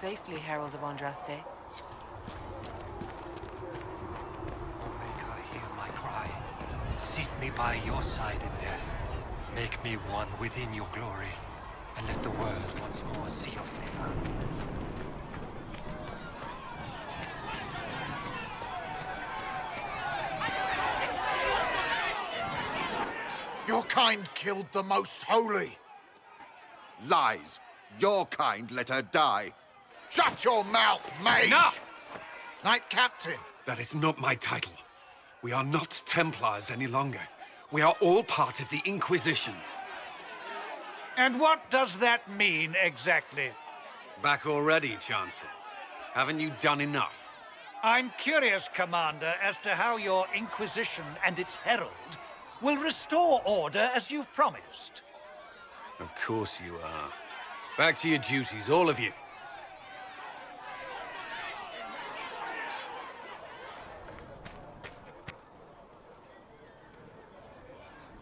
safely, Herald of Andraste. Maker, hear my cry. Seat me by your side in death. Make me one within your glory, and let the world once more see your favor. Your kind killed the most holy. Lies. Your kind let her die. Shut your mouth, mage! Enough! Knight Captain. That is not my title. We are not Templars any longer. We are all part of the Inquisition. And what does that mean, exactly? Back already, Chancellor. Haven't you done enough? I'm curious, Commander, as to how your Inquisition and its herald will restore order as you've promised. Of course you are. Back to your duties, all of you.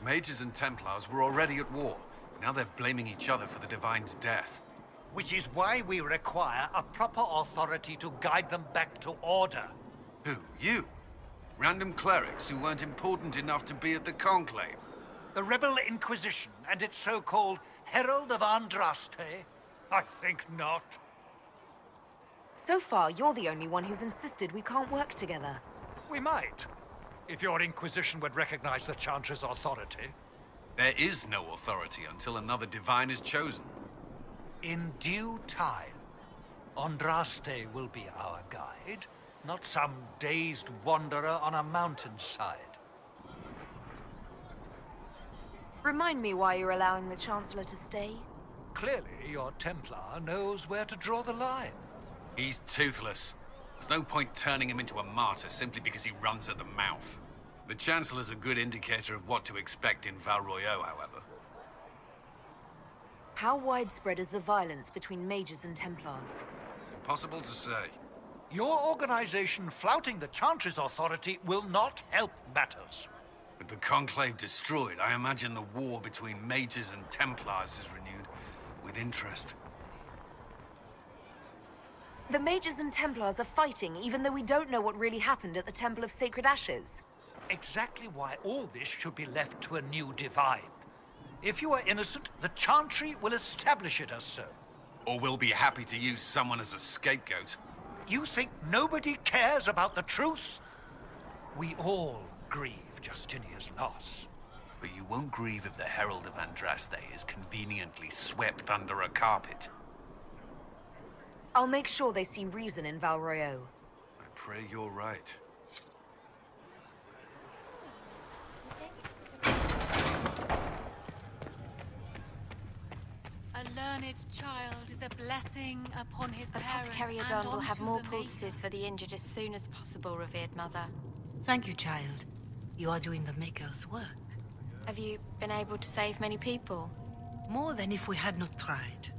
Mages and Templars were already at war. Now they're blaming each other for the Divine's death. Which is why we require a proper authority to guide them back to order. Who? You? Random clerics who weren't important enough to be at the Conclave? The Rebel Inquisition and its so-called Herald of Andraste? I think not. So far, you're the only one who's insisted we can't work together. We might, if your Inquisition would recognize the Chantry's authority. There is no authority until another Divine is chosen. In due time, Andraste will be our guide, not some dazed wanderer on a mountainside. Remind me why you're allowing the Chancellor to stay? Clearly, your Templar knows where to draw the line. He's toothless. There's no point turning him into a martyr simply because he runs at the mouth. The Chancellor's a good indicator of what to expect in Val Royeaux, however. How widespread is the violence between mages and Templars? Impossible to say. Your organization flouting the Chantry's authority will not help matters. With the Conclave destroyed, I imagine the war between mages and Templars is renewed with interest. The mages and Templars are fighting even though we don't know what really happened at the Temple of Sacred Ashes. Exactly why all this should be left to a new Divine. If you are innocent, the Chantry will establish it as so. Or we'll be happy to use someone as a scapegoat. You think nobody cares about the truth? We all grieve Justinia's loss. But you won't grieve if the Herald of Andraste is conveniently swept under a carpet. I'll make sure they see reason in Val Royeaux. I pray you're right. A learned child is a blessing upon his parents. Apothecary and Adon will have onto more the poultices Maker. for the injured as soon as possible, revered mother. Thank you, child. You are doing the Maker's work. Have you been able to save many people? More than if we had not tried.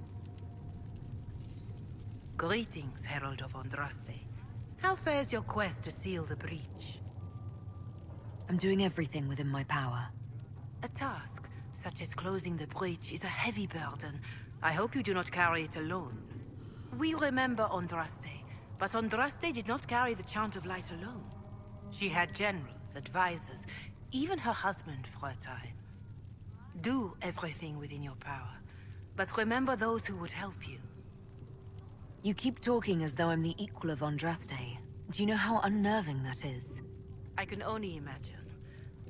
Greetings, Herald of Andraste. How fares your quest to seal the breach? I'm doing everything within my power. A task such as closing the breach is a heavy burden. I hope you do not carry it alone. We remember Andraste, but Andraste did not carry the Chant of Light alone. She had generals, advisors, even her husband for a time. Do everything within your power, but remember those who would help you. You keep talking as though I'm the equal of Andraste. Do you know how unnerving that is? I can only imagine.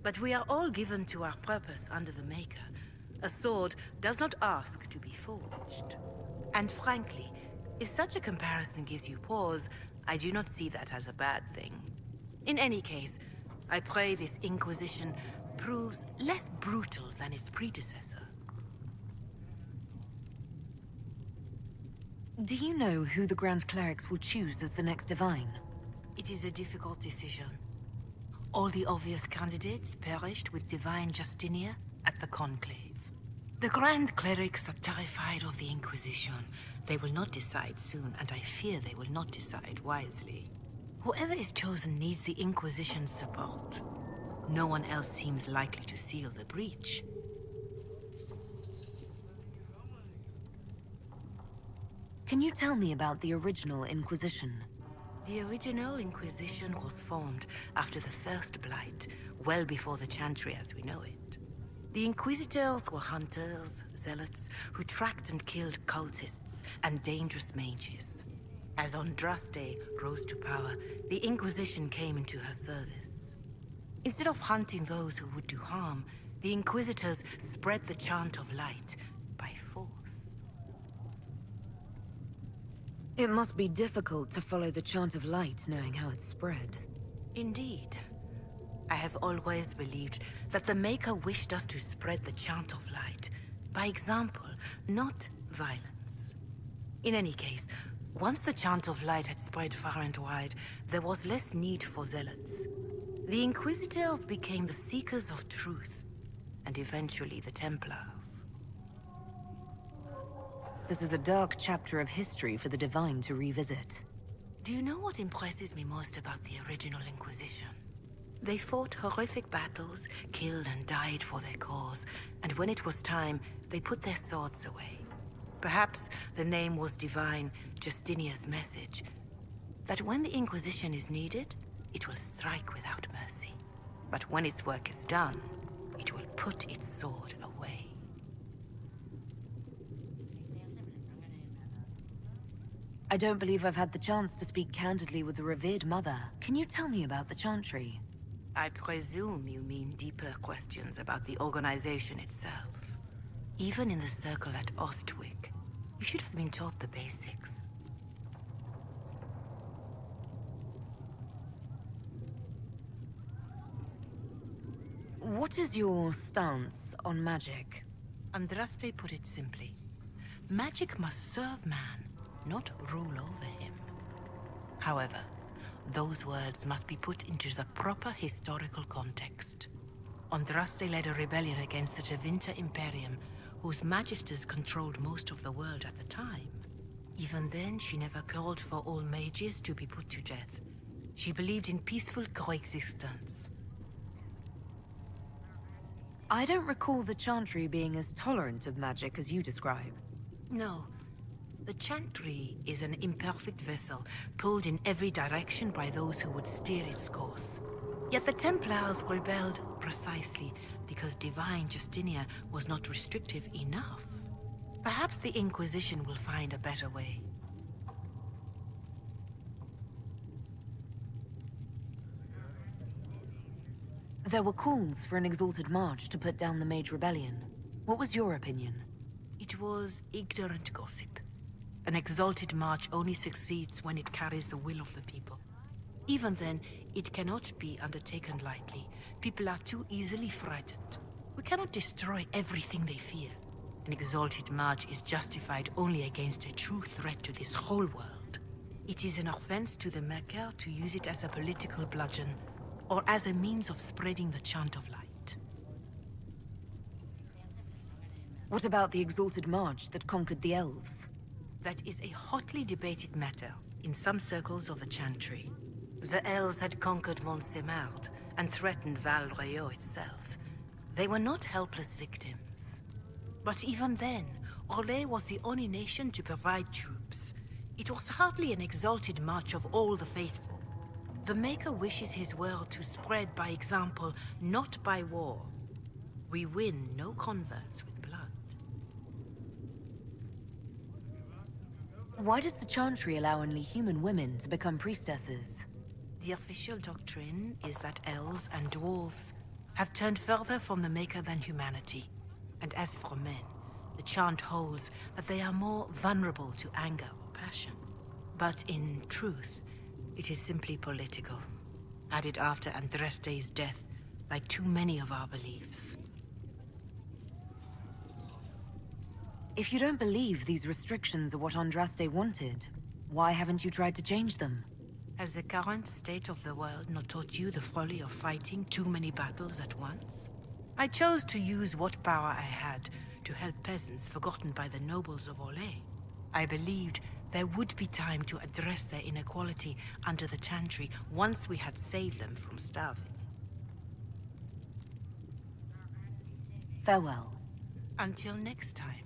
But we are all given to our purpose under the Maker. A sword does not ask to be forged. And frankly, if such a comparison gives you pause, I do not see that as a bad thing. In any case, I pray this Inquisition proves less brutal than its predecessor. Do you know who the Grand Clerics will choose as the next Divine? It is a difficult decision. All the obvious candidates perished with Divine Justinia at the Conclave. The Grand Clerics are terrified of the Inquisition. They will not decide soon, and I fear they will not decide wisely. Whoever is chosen needs the Inquisition's support. No one else seems likely to seal the breach. Can you tell me about the original Inquisition? The original Inquisition was formed after the First Blight, well before the Chantry as we know it. The Inquisitors were hunters, zealots, who tracked and killed cultists and dangerous mages. As Andraste rose to power, the Inquisition came into her service. Instead of hunting those who would do harm, the Inquisitors spread the chant of light by force. It must be difficult to follow the chant of light knowing how it's spread. Indeed. I have always believed that the Maker wished us to spread the chant of light by example, not violence. In any case, once the chant of light had spread far and wide, there was less need for zealots. The Inquisitors became the seekers of truth, and eventually the Templars. This is a dark chapter of history for the Divine to revisit. Do you know what impresses me most about the original Inquisition? They fought horrific battles, killed and died for their cause, and when it was time, they put their swords away. Perhaps the name was divine, Justinia's message, that when the Inquisition is needed, it will strike without mercy. But when its work is done, it will put its sword away. I don't believe I've had the chance to speak candidly with the revered mother. Can you tell me about the Chantry? I presume you mean deeper questions about the organization itself. Even in the circle at Ostwick, you should have been taught the basics. What is your stance on magic? Andraste put it simply. Magic must serve man, not rule over him. However, those words must be put into the proper historical context. Andraste led a rebellion against the Tevinter Imperium, whose magisters controlled most of the world at the time. Even then, she never called for all mages to be put to death. She believed in peaceful coexistence. I don't recall the Chantry being as tolerant of magic as you describe. No. The Chantry is an imperfect vessel, pulled in every direction by those who would steer its course. Yet the Templars rebelled precisely because divine Justinia was not restrictive enough. Perhaps the Inquisition will find a better way. There were calls for an exalted march to put down the Mage Rebellion. What was your opinion? It was ignorant gossip. An exalted march only succeeds when it carries the will of the people. Even then, it cannot be undertaken lightly. People are too easily frightened. We cannot destroy everything they fear. An exalted march is justified only against a true threat to this whole world. It is an offense to the Maker to use it as a political bludgeon, or as a means of spreading the chant of light. What about the exalted march that conquered the elves? That is a hotly debated matter in some circles of the Chantry. The elves had conquered Montsemard and threatened Val Royeaux itself. They were not helpless victims. But even then, Orlais was the only nation to provide troops. It was hardly an exalted march of all the faithful. The Maker wishes his world to spread by example, not by war. We win no converts with blood. Why does the Chantry allow only human women to become priestesses? The official doctrine is that elves and dwarves have turned further from the Maker than humanity. And as for men, the chant holds that they are more vulnerable to anger or passion. But in truth, it is simply political, added after Andraste's death, like too many of our beliefs. If you don't believe these restrictions are what Andraste wanted, why haven't you tried to change them? Has the current state of the world not taught you the folly of fighting too many battles at once? I chose to use what power I had to help peasants forgotten by the nobles of Orlais. I believed there would be time to address their inequality under the Chantry once we had saved them from starving. Farewell. Until next time.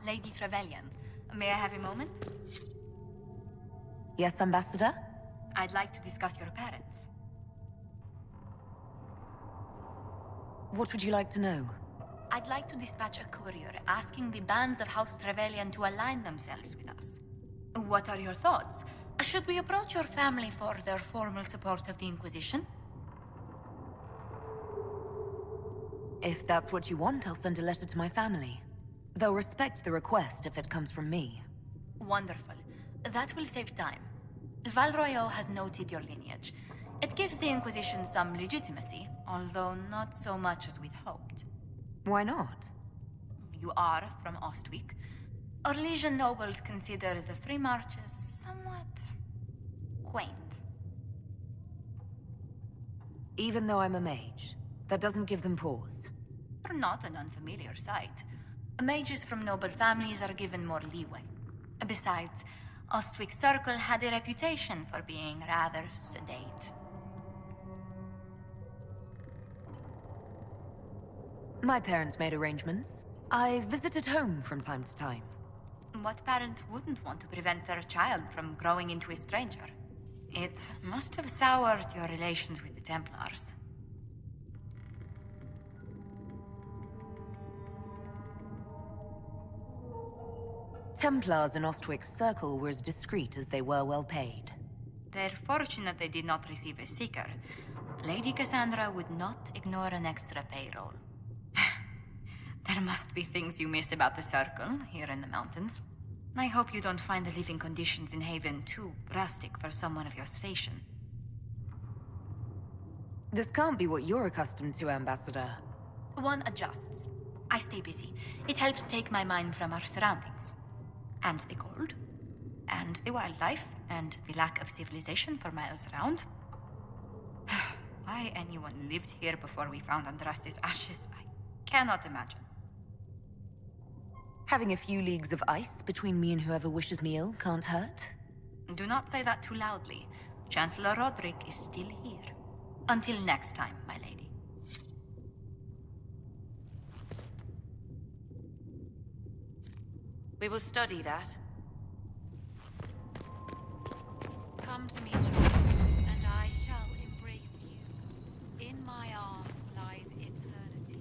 Lady Trevelyan. May I have a moment? Yes, Ambassador? I'd like to discuss your parents. What would you like to know? I'd like to dispatch a courier asking the bands of House Trevelyan to align themselves with us. What are your thoughts? Should we approach your family for their formal support of the Inquisition? If that's what you want, I'll send a letter to my family. They'll respect the request if it comes from me. Wonderful. That will save time. Val Royeaux has noted your lineage. It gives the Inquisition some legitimacy, although not so much as we'd hoped. Why not? You are from Ostwick. Orlesian nobles consider the Free Marches somewhat quaint. Even though I'm a mage, that doesn't give them pause. You're not an unfamiliar sight. Mages from noble families are given more leeway. Besides, Ostwick Circle had a reputation for being rather sedate. My parents made arrangements. I visited home from time to time. What parent wouldn't want to prevent their child from growing into a stranger? It must have soured your relations with the Templars. Templars in Ostwick's circle were as discreet as they were well paid. They're fortunate they did not receive a seeker. Lady Cassandra would not ignore an extra payroll. There must be things you miss about the circle here in the mountains. I hope you don't find the living conditions in Haven too drastic for someone of your station. This can't be what you're accustomed to, Ambassador. One adjusts. I stay busy. It helps take my mind from our surroundings. And the cold. And the wildlife. And the lack of civilization for miles around. Why anyone lived here before we found Andraste's ashes, I cannot imagine. Having a few leagues of ice between me and whoever wishes me ill can't hurt. Do not say that too loudly. Chancellor Roderick is still here. Until next time, my lady. We will study that. Come to me, child, and I shall embrace you. In my arms lies eternity.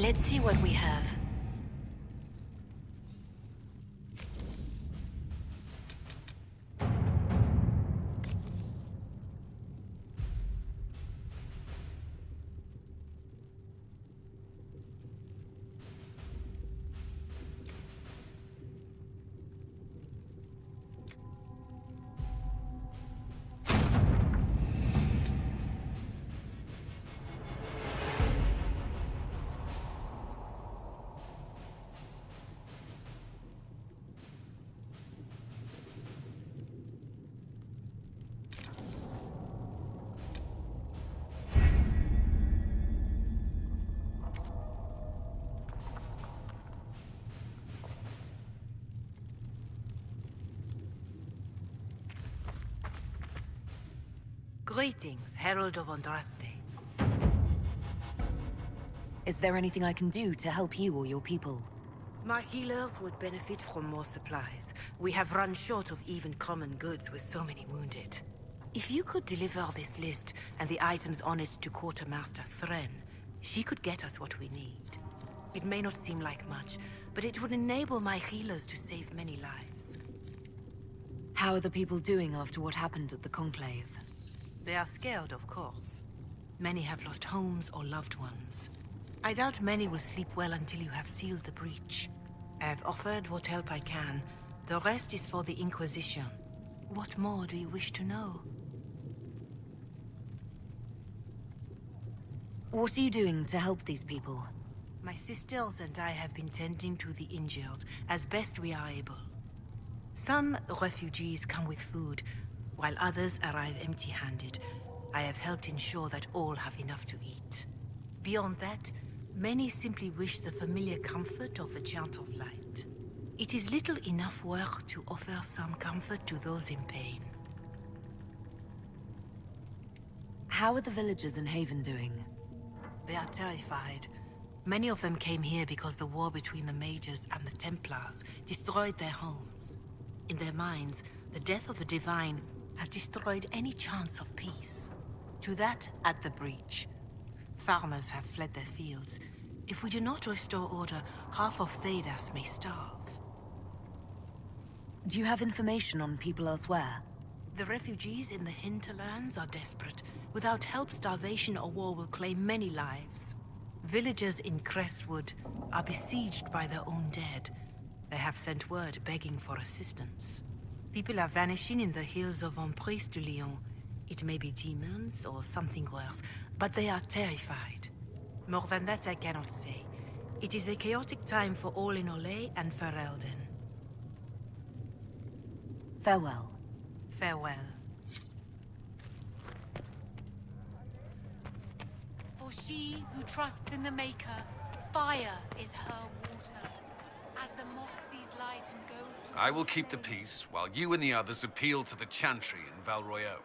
Let's see what we have. Greetings, Herald of Andraste. Is there anything I can do to help you or your people? My healers would benefit from more supplies. We have run short of even common goods with so many wounded. If you could deliver this list and the items on it to Quartermaster Thren, she could get us what we need. It may not seem like much, but it would enable my healers to save many lives. How are the people doing after what happened at the Conclave? They are scared, of course. Many have lost homes or loved ones. I doubt many will sleep well until you have sealed the breach. I have offered what help I can. The rest is for the Inquisition. What more do you wish to know? What are you doing to help these people? My sisters and I have been tending to the injured as best we are able. Some refugees come with food, while others arrive empty-handed. I have helped ensure that all have enough to eat. Beyond that, many simply wish the familiar comfort of the Chant of Light. It is little enough work to offer some comfort to those in pain. How are the villagers in Haven doing? They are terrified. Many of them came here because the war between the Mages and the Templars destroyed their homes. In their minds, the death of the Divine has destroyed any chance of peace. To that, add the breach. Farmers have fled their fields. If we do not restore order, half of Thedas may starve. Do you have information on people elsewhere? The refugees in the hinterlands are desperate. Without help, starvation or war will claim many lives. Villagers in Crestwood are besieged by their own dead. They have sent word begging for assistance. People are vanishing in the hills of Emprise de Lyon. It may be demons or something worse, but they are terrified. More than that I cannot say. It is a chaotic time for all in Olay and Ferelden. Farewell. Farewell. For she who trusts in the Maker, fire is her water. As the moth sees light and goes to... I will keep the peace, while you and the others appeal to the Chantry in Val Royeaux.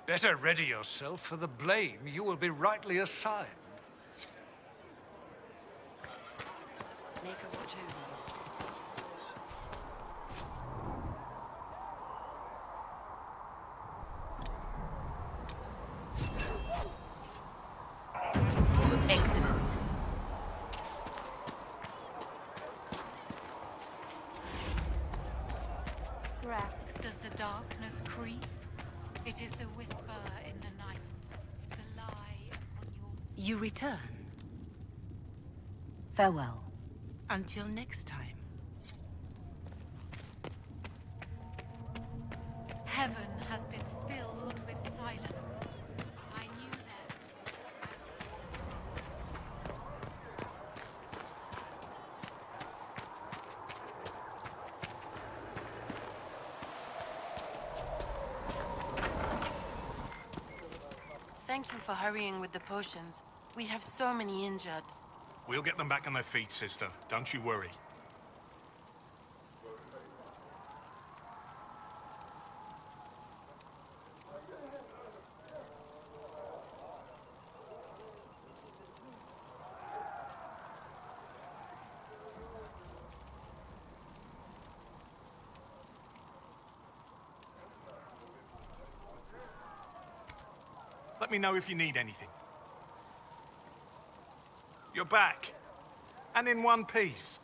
Better ready yourself for the blame you will be rightly assigned. Make a watch over. Excellent. Does the darkness creep? It is the whisper in the night, the lie upon your... You return. Farewell. Until next time. Heaven has been filled with silence. I knew that. Thank you for hurrying with the potions. We have so many injured. We'll get them back on their feet, sister. Don't you worry. Let me know if you need anything. You're back. and in one piece.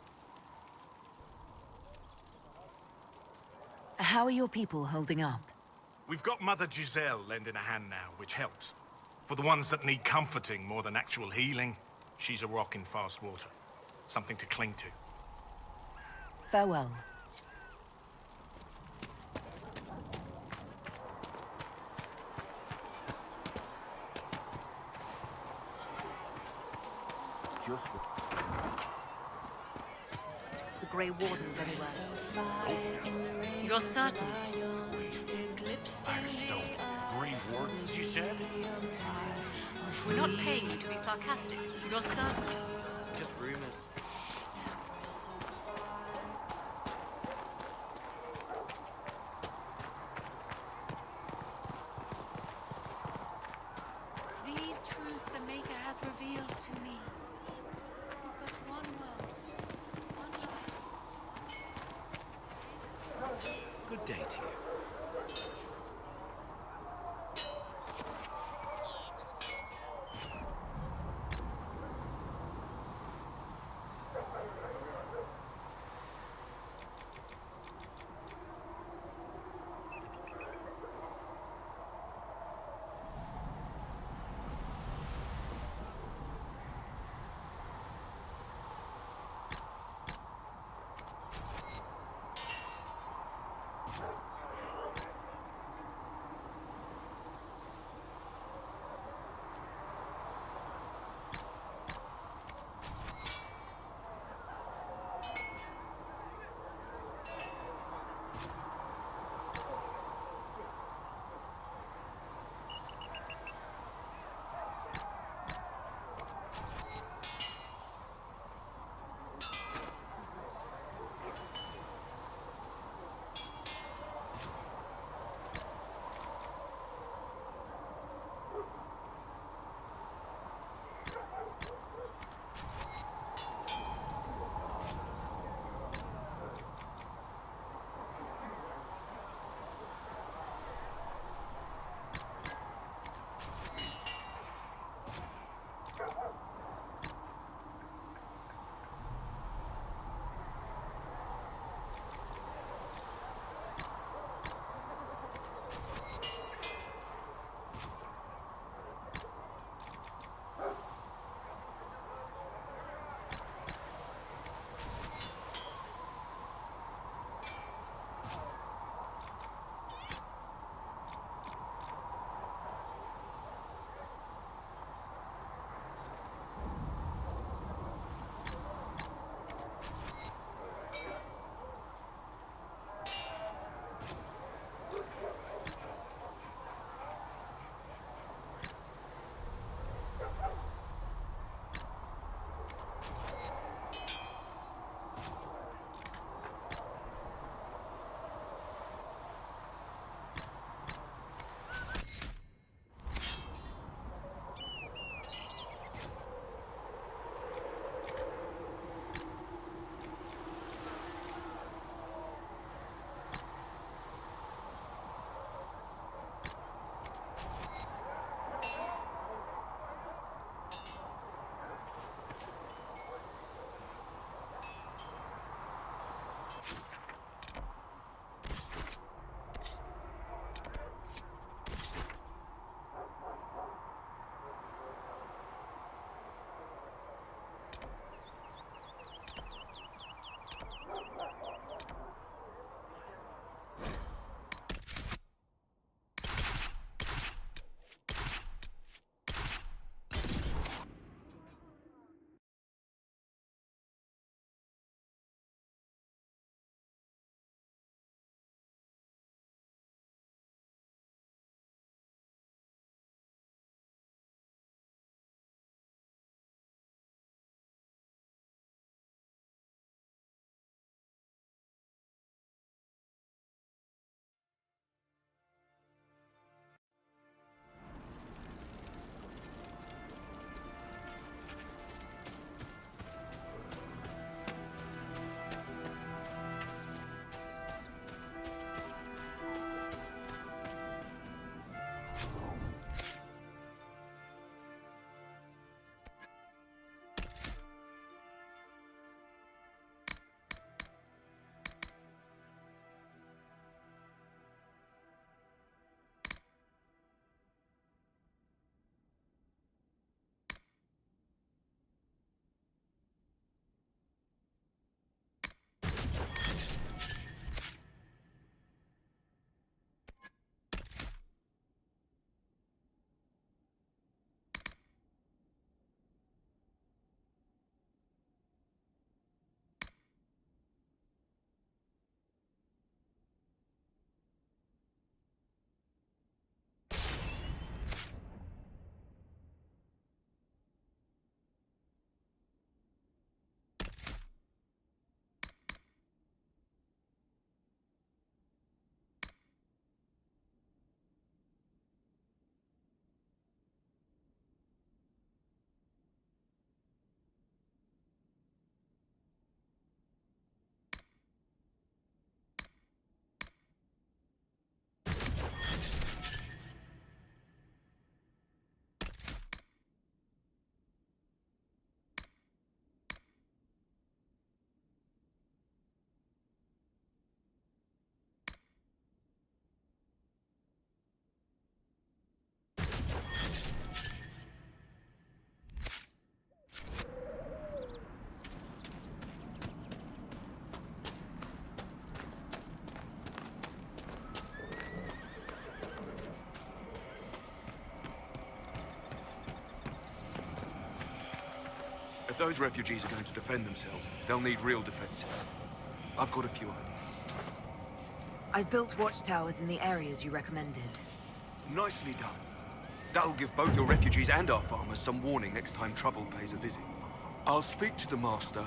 How are your people holding up? We've got Mother Giselle lending a hand now, which helps. For the ones that need comforting more than actual healing, she's a rock in fast water. Something to cling to. Farewell. The Grey Warden's anywhere. You're certain? Firestone. Grey Wardens, you said? We're not paying you to be sarcastic. You're certain? Just rumors. These truths the Maker has revealed to me. But one world, one life. Good day to you. If those refugees are going to defend themselves, they'll need real defenses. I've got a few ideas. I've built watchtowers in the areas you recommended. Nicely done. That'll give both your refugees and our farmers some warning next time trouble pays a visit. I'll speak to the Master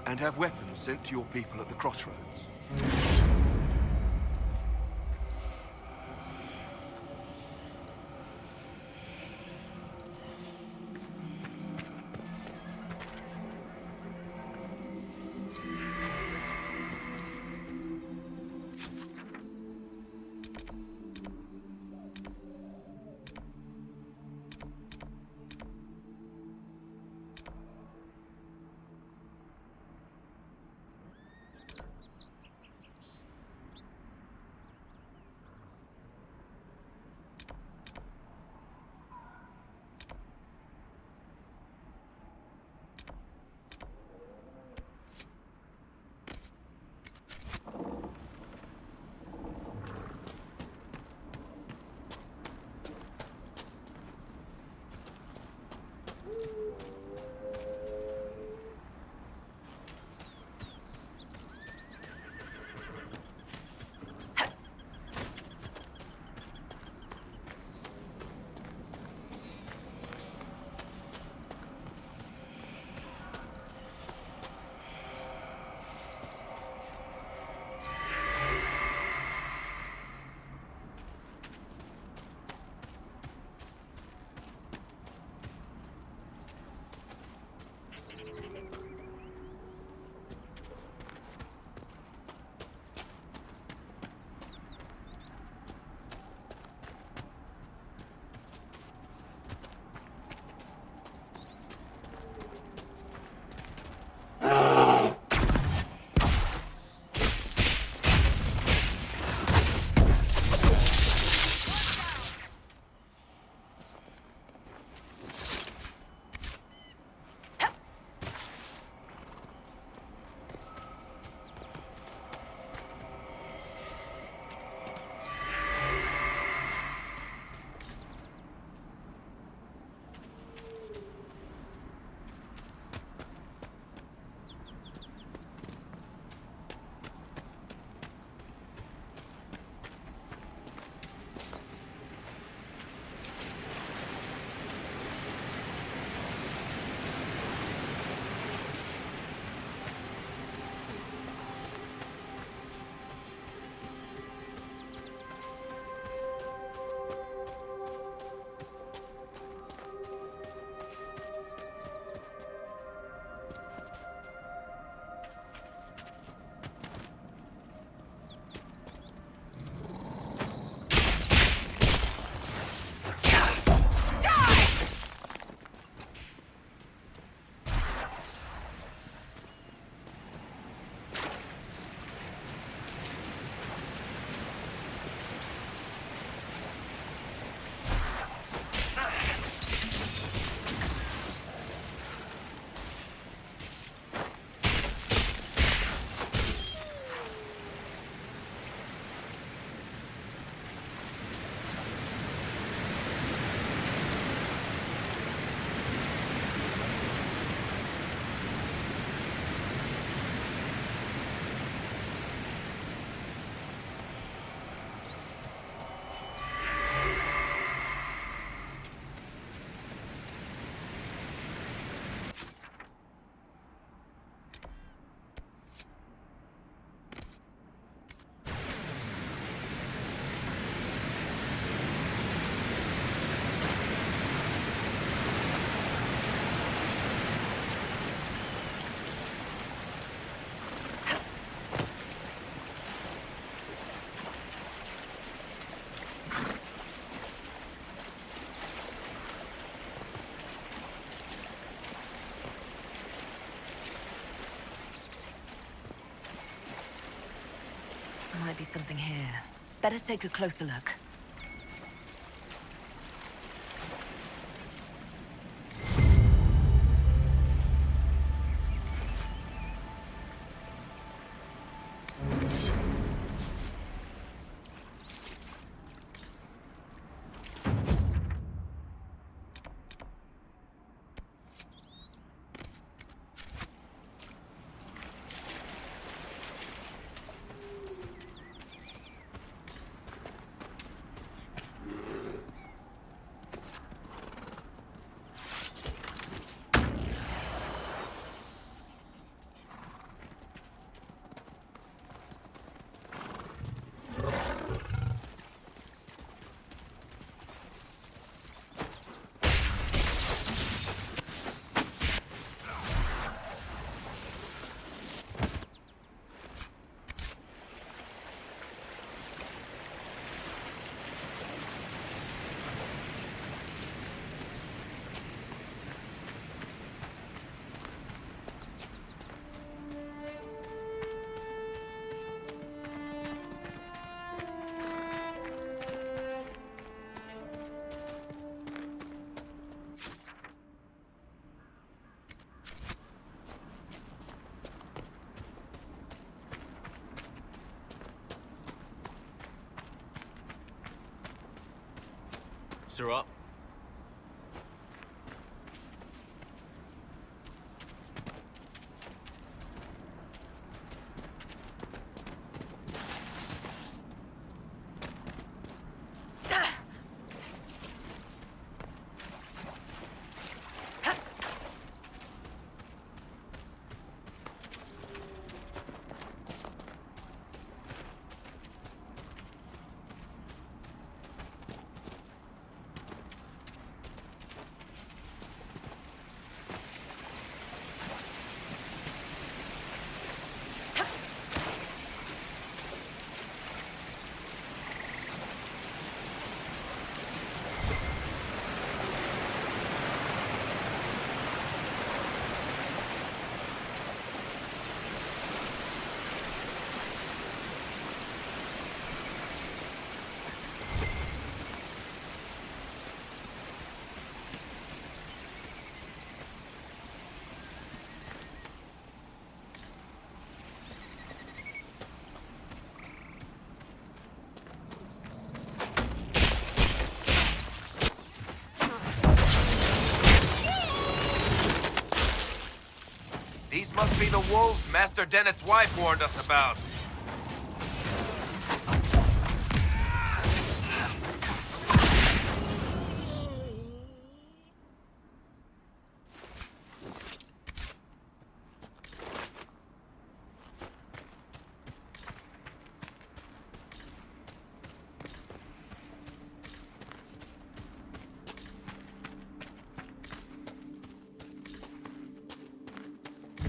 and have weapons sent to your people at the crossroads. Might be something here. Better take a closer look. her up. These must be the wolves Master Dennett's wife warned us about.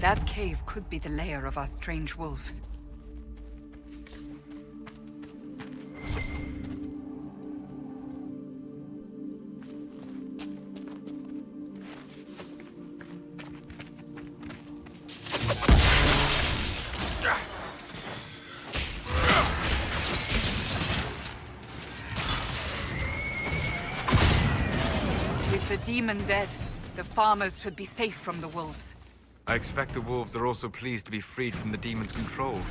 That cave could be the lair of our strange wolves. With the demon dead, the farmers should be safe from the wolves. I expect the wolves are also pleased to be freed from the demon's control.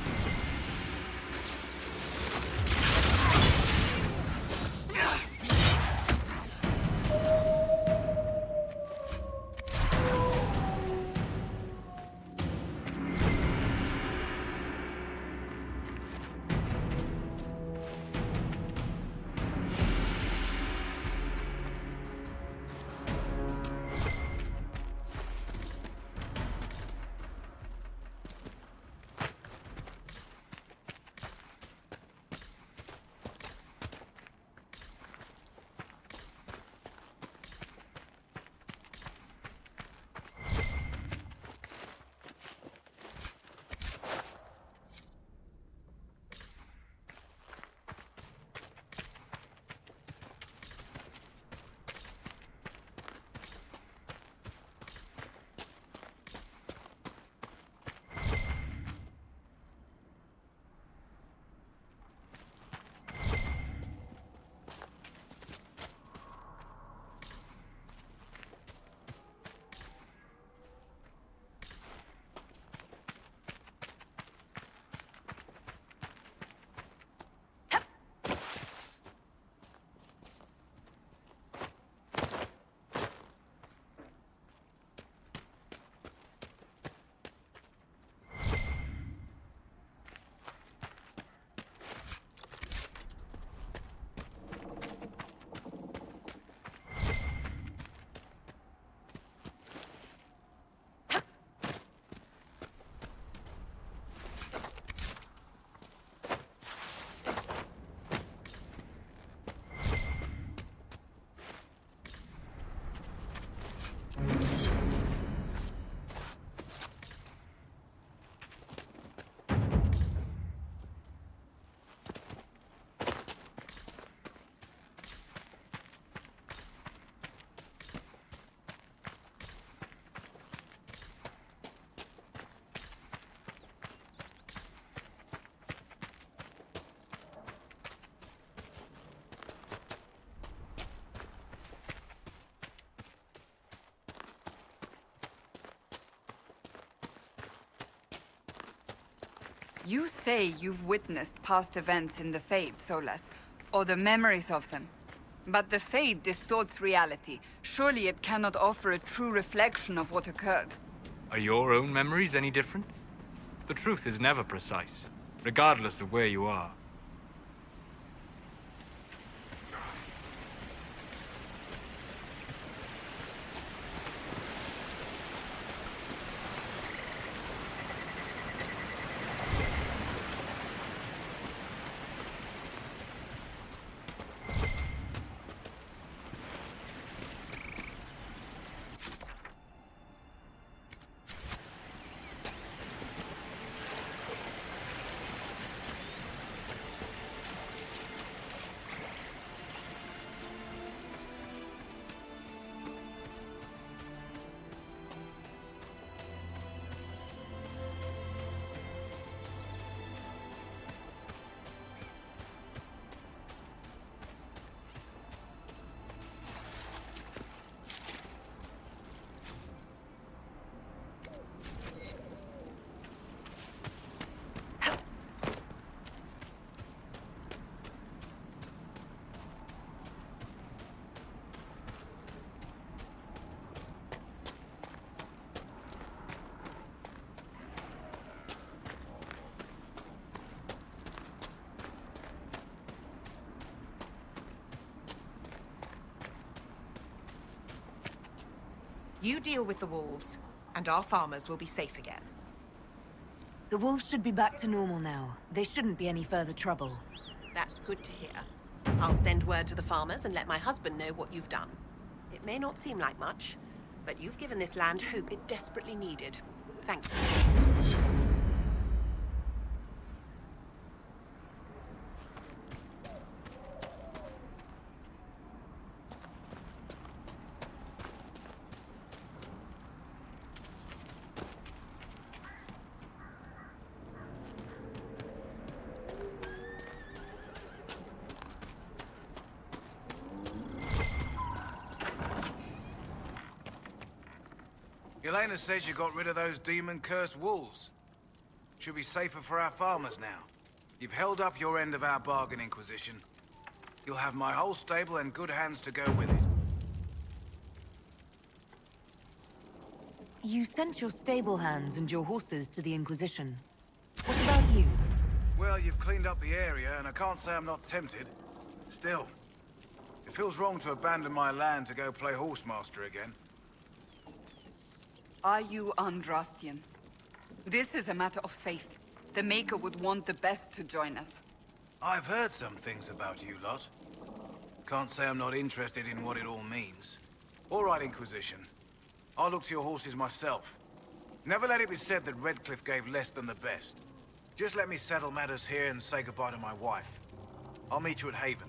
You say you've witnessed past events in the Fade, Solas, or the memories of them. But the Fade distorts reality. Surely it cannot offer a true reflection of what occurred. Are your own memories any different? The truth is never precise, regardless of where you are. You deal with the wolves, and our farmers will be safe again. The wolves should be back to normal now. There shouldn't be any further trouble. That's good to hear. I'll send word to the farmers and let my husband know what you've done. It may not seem like much, but you've given this land hope it desperately needed. Thank you. Elena says you got rid of those demon-cursed wolves. Should be safer for our farmers now. You've held up your end of our bargain, Inquisition. You'll have my whole stable and good hands to go with it. You sent your stable hands and your horses to the Inquisition. What about you? Well, you've cleaned up the area, and I can't say I'm not tempted. Still, it feels wrong to abandon my land to go play horsemaster again. Are you Andrastian? This is a matter of faith. The Maker would want the best to join us. I've heard some things about you lot. Can't say I'm not interested in what it all means. All right, Inquisition. I'll look to your horses myself. Never let it be said that Redcliffe gave less than the best. Just let me settle matters here and say goodbye to my wife. I'll meet you at Haven.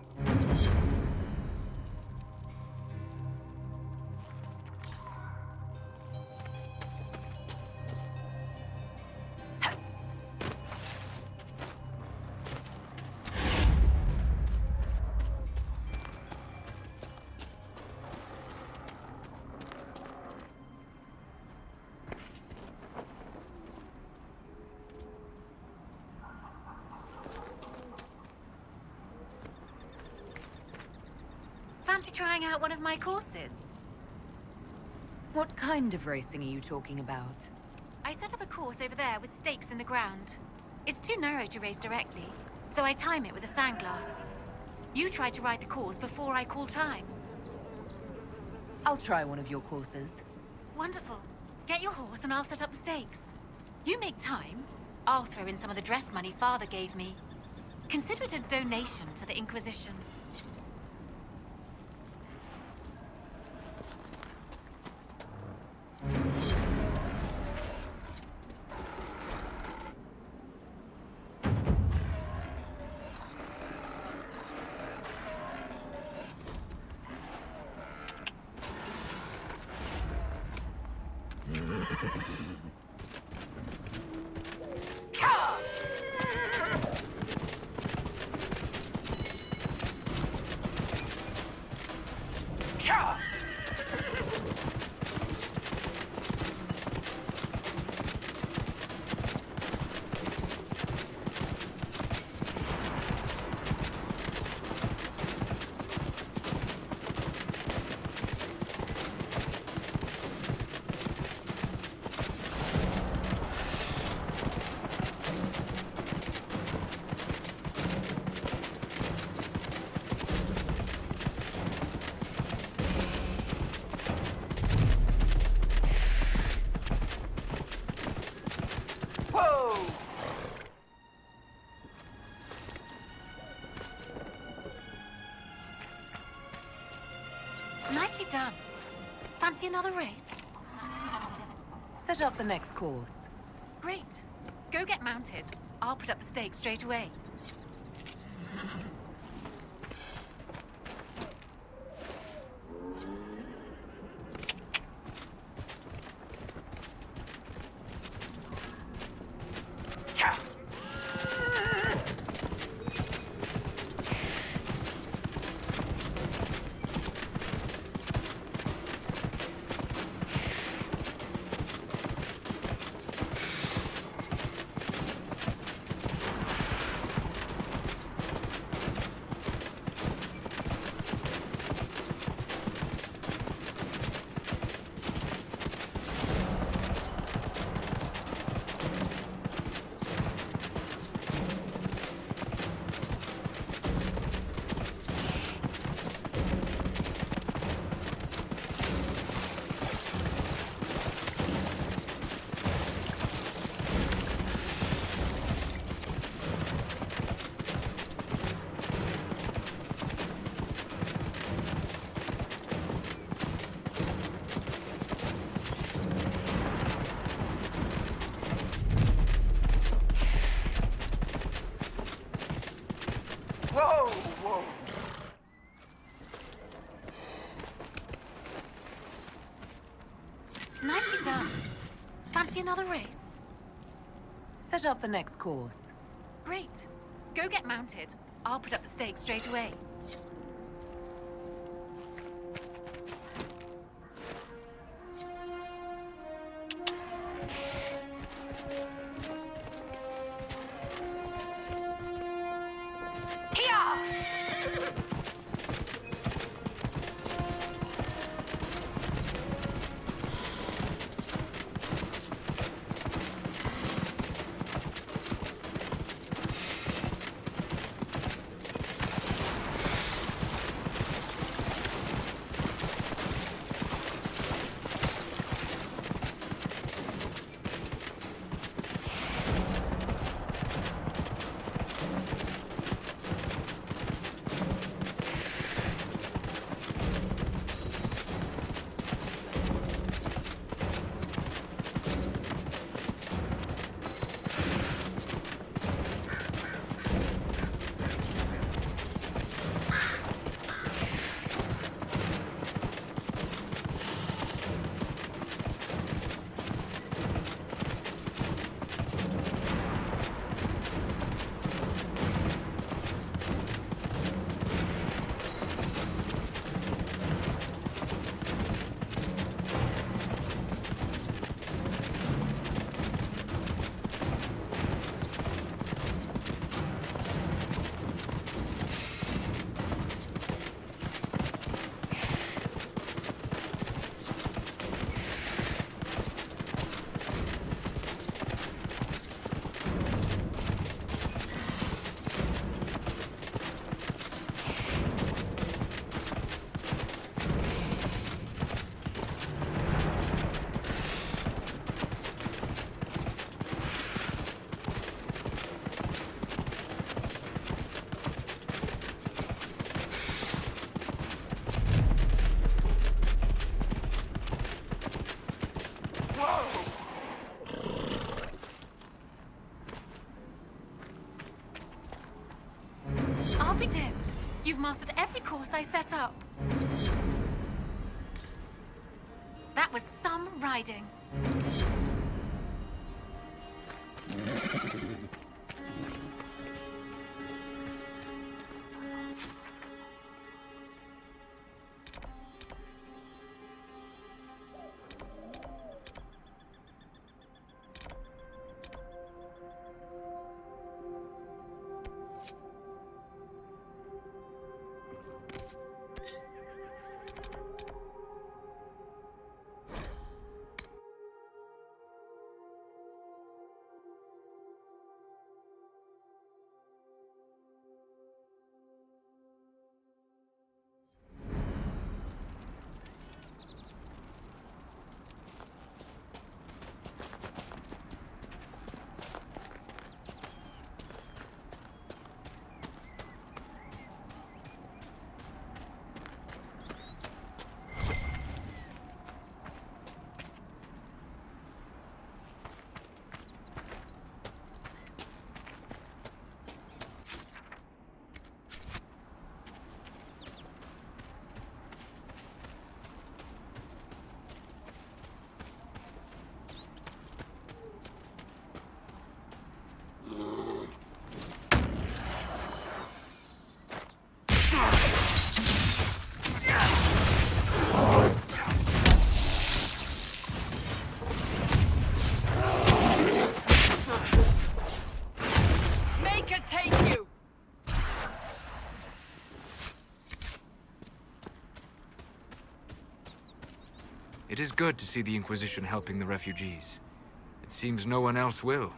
Fancy trying out one of my courses? What kind of racing are you talking about? I set up a course over there with stakes in the ground. It's too narrow to race directly, so I time it with a sandglass. You try to ride the course before I call time. I'll try one of your courses. Wonderful. Get your horse and I'll set up the stakes. You make time, I'll throw in some of the dress money Father gave me. Consider it a donation to the Inquisition. Set up the next course. Great. Go get mounted. I'll put up the stakes straight away. Nicely done. Fancy another race? Set up the next course. Great. Go get mounted. I'll put up the stakes straight away. I'll be damned. You've mastered every course I set up. That was some riding. is good to see the Inquisition helping the refugees. It seems no one else will.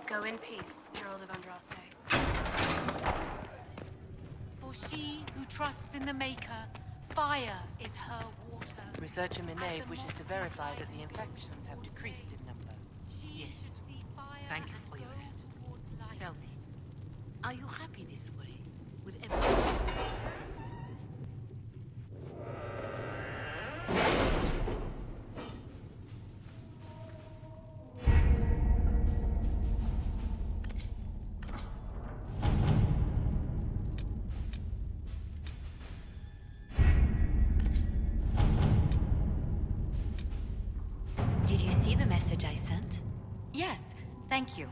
Go in peace, Herald of Andraste. For she who trusts in the Maker, fire is her water. Researcher Minave wishes to verify that the infections have decreased in number. Yes. Thank you for your help. Tell me, are you happy this way? With everything? Did you see the message I sent? Yes, thank you.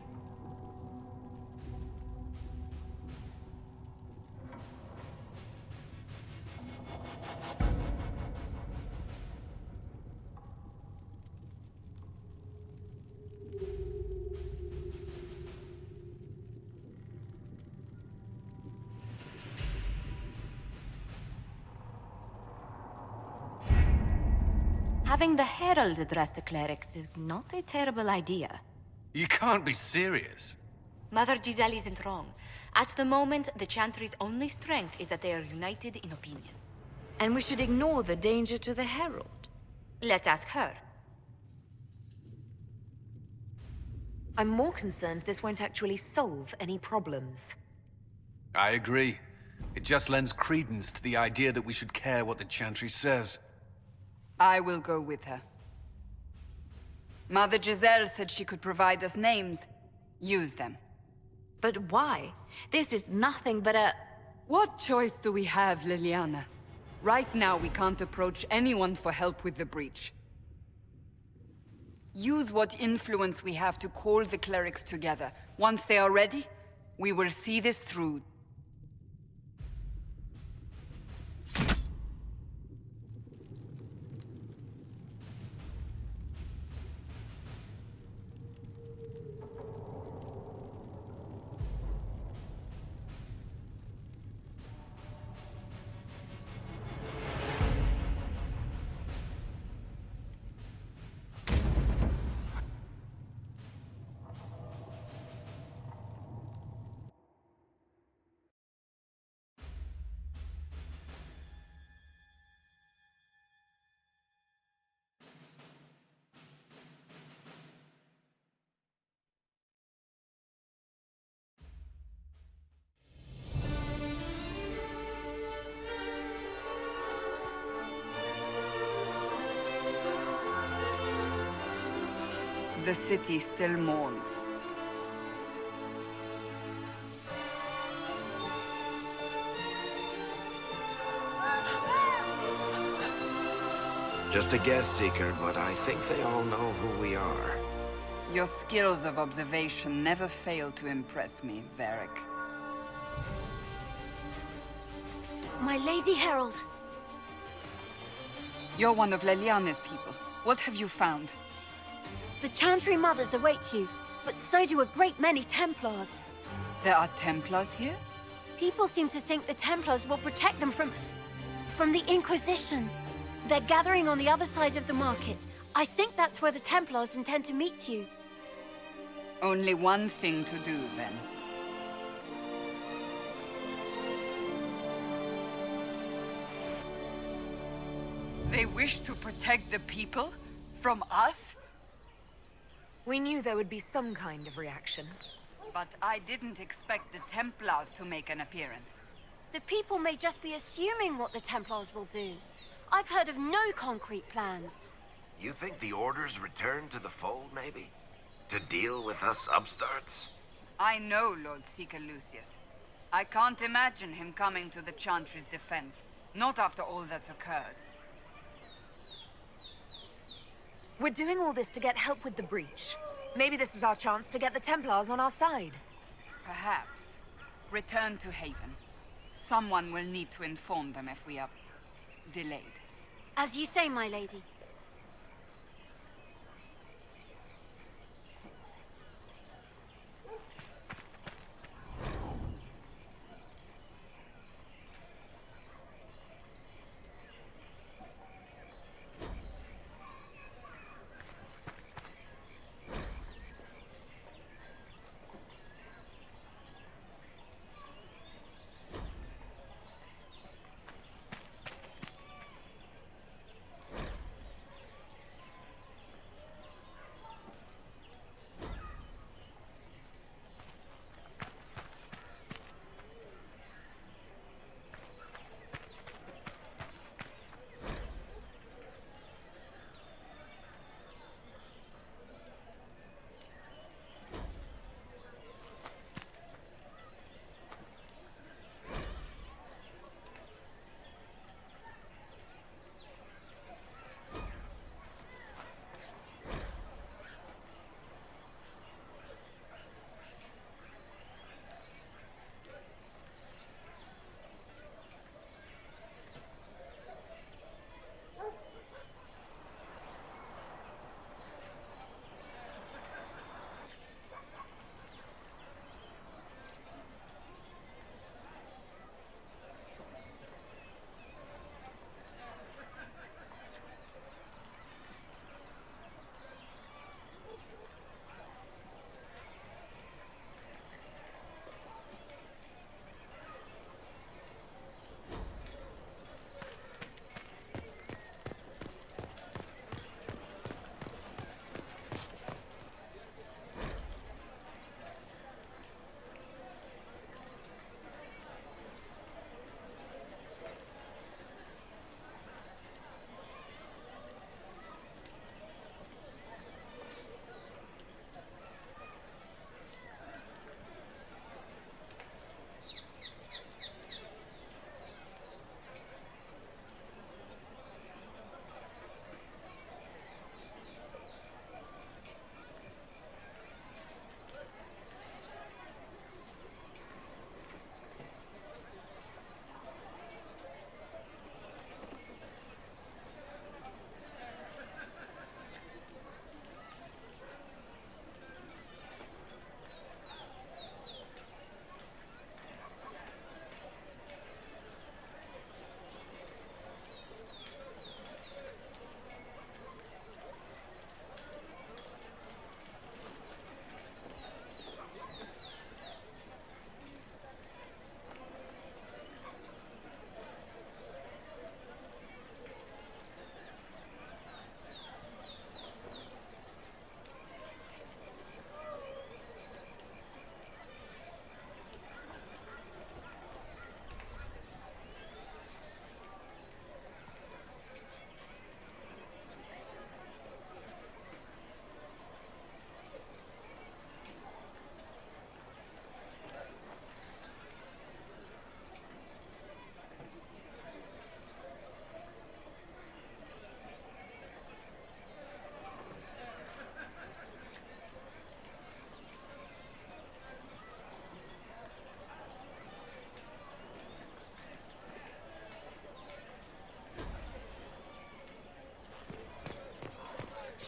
Having the Herald address the clerics is not a terrible idea. You can't be serious. Mother Giselle isn't wrong. At the moment, the Chantry's only strength is that they are united in opinion. And we should ignore the danger to the Herald. Let's ask her. I'm more concerned this won't actually solve any problems. I agree. It just lends credence to the idea that we should care what the Chantry says. I will go with her. Mother Giselle said she could provide us names. Use them. But why? This is nothing but a... What choice do we have, Liliana? Right now, we can't approach anyone for help with the breach. Use what influence we have to call the clerics together. Once they are ready, we will see this through. The city still mourns. Just a guess, Seeker, but I think they all know who we are. Your skills of observation never fail to impress me, Varric. My Lady Herald. You're one of Leliane's people. What have you found? The Chantry mothers await you, but so do a great many Templars. There are Templars here? People seem to think the Templars will protect them from the Inquisition. They're gathering on the other side of the market. I think that's where the Templars intend to meet you. Only one thing to do, then. They wish to protect the people? From us? We knew there would be some kind of reaction. But I didn't expect the Templars to make an appearance. The people may just be assuming what the Templars will do. I've heard of no concrete plans. You think the Order's return to the fold, maybe? To deal with us upstarts? I know Lord Seeker Lucius. I can't imagine him coming to the Chantry's defense. Not after all that's occurred. We're doing all this to get help with the breach. Maybe this is our chance to get the Templars on our side. Perhaps. Return to Haven. Someone will need to inform them if we are delayed. As you say, my lady.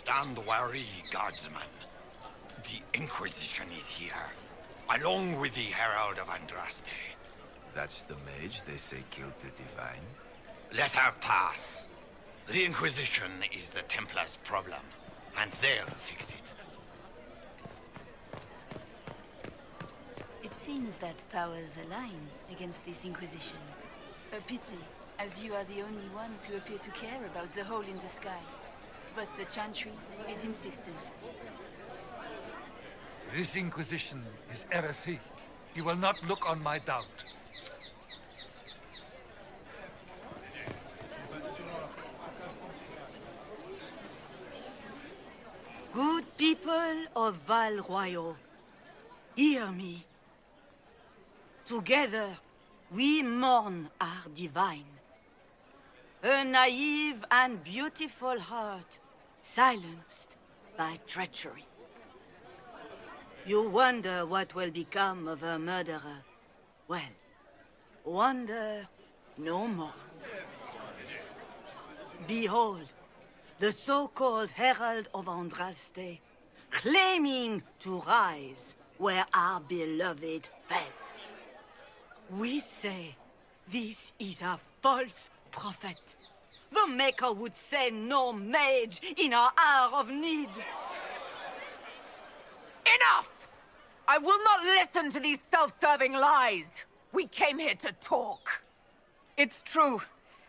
Stand wary, guardsman. The Inquisition is here, along with the Herald of Andraste. That's the mage they say killed the Divine? Let her pass. The Inquisition is the Templars' problem, and they'll fix it. It seems that powers align against this Inquisition. A pity, as you are the only ones who appear to care about the hole in the sky. But the Chantry is insistent. This Inquisition is heresy. You will not look on my doubt. Good people of Val Royeaux, hear me. Together, we mourn our divine. A naive and beautiful heart, silenced by treachery. You wonder what will become of a murderer. Well, wonder no more. Behold, the so-called Herald of Andraste, claiming to rise where our beloved fell. We say this is a false prophet. The Maker would send no mage in our hour of need. Enough! I will not listen to these self-serving lies. We came here to talk. It's true.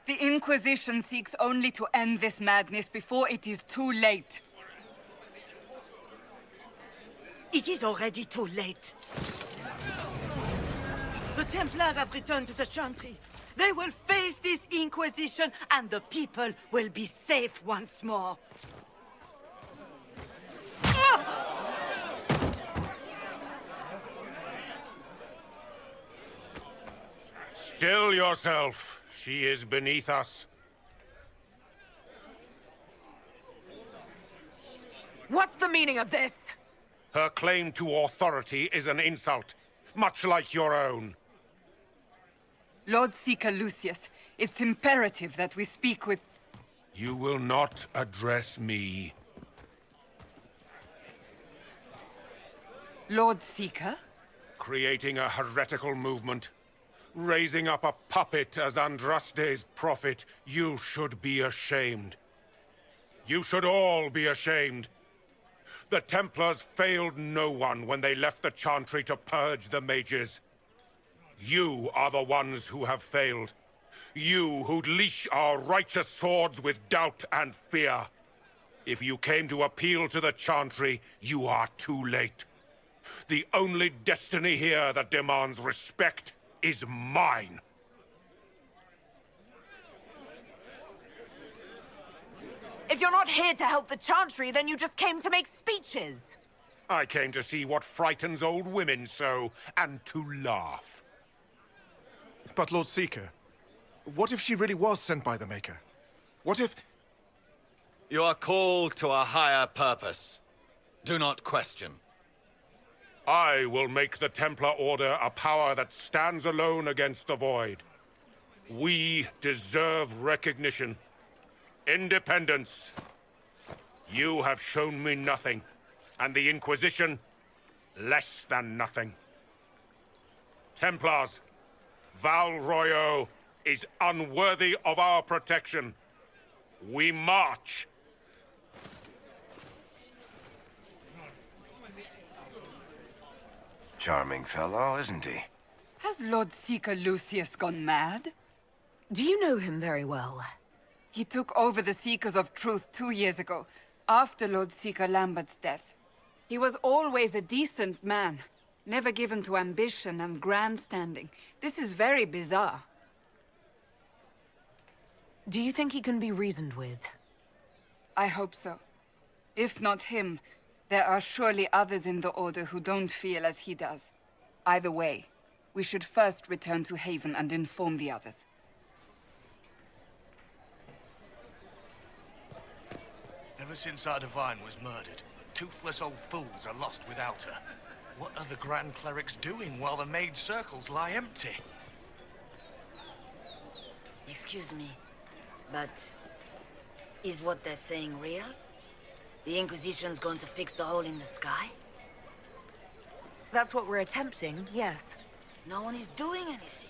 The Inquisition seeks only to end this madness before it is too late. It is already too late. The Templars have returned to the Chantry. They will face this Inquisition, and the people will be safe once more. Still yourself. She is beneath us. What's the meaning of this? Her claim to authority is an insult, much like your own. Lord Seeker Lucius, it's imperative that we speak with... You will not address me. Lord Seeker? Creating a heretical movement. Raising up a puppet as Andraste's prophet. You should be ashamed. You should all be ashamed. The Templars failed no one when they left the Chantry to purge the mages. You are the ones who have failed. You who'd leash our righteous swords with doubt and fear. If you came to appeal to the Chantry, you are too late. The only destiny here that demands respect is mine. If you're not here to help the Chantry, then you just came to make speeches. I came to see what frightens old women so, and to laugh. But Lord Seeker, what if she really was sent by the Maker? What if... You are called to a higher purpose. Do not question. I will make the Templar Order a power that stands alone against the Void. We deserve recognition. Independence. You have shown me nothing, and the Inquisition, less than nothing. Templars, Val Royeaux is unworthy of our protection. We march. Charming fellow, isn't he? Has Lord Seeker Lucius gone mad? Do you know him very well? He took over the Seekers of Truth 2 years ago, after Lord Seeker Lambert's death. He was always a decent man, never given to ambition and grandstanding. This is very bizarre. Do you think he can be reasoned with? I hope so. If not him, there are surely others in the Order who don't feel as he does. Either way, we should first return to Haven and inform the others. Ever since our Divine was murdered, toothless old fools are lost without her. What are the Grand Clerics doing while the mage circles lie empty? Excuse me, but is what they're saying real? The Inquisition's going to fix the hole in the sky? That's what we're attempting, yes. No one is doing anything.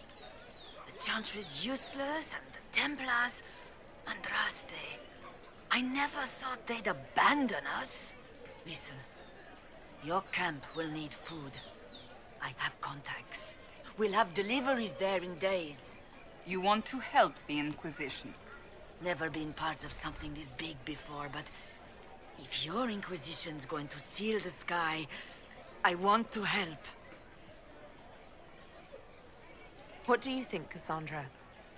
The Chantry's useless, and the Templars... Andraste. I never thought they'd abandon us. Listen, your camp will need food. I have contacts. We'll have deliveries there in days. You want to help the Inquisition? Never been part of something this big before, but... if your Inquisition's going to seal the sky, I want to help. What do you think, Cassandra?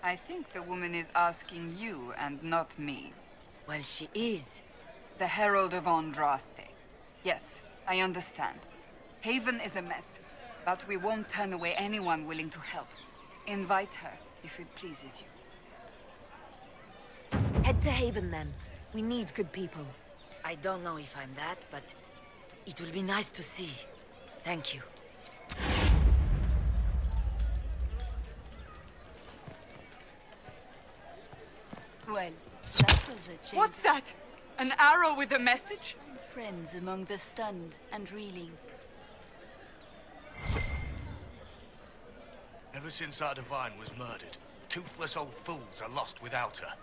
I think the woman is asking you and not me. Well, she is. The Herald of Andraste. Yes, I understand. Haven is a mess, but we won't turn away anyone willing to help. Invite her, if it pleases you. Head to Haven, then. We need good people. I don't know if I'm that, but it will be nice to see. Thank you. Well, that was a change. What's that? An arrow with a message? Friends among the stunned and reeling. Ever since our divine was murdered, toothless old fools are lost without her.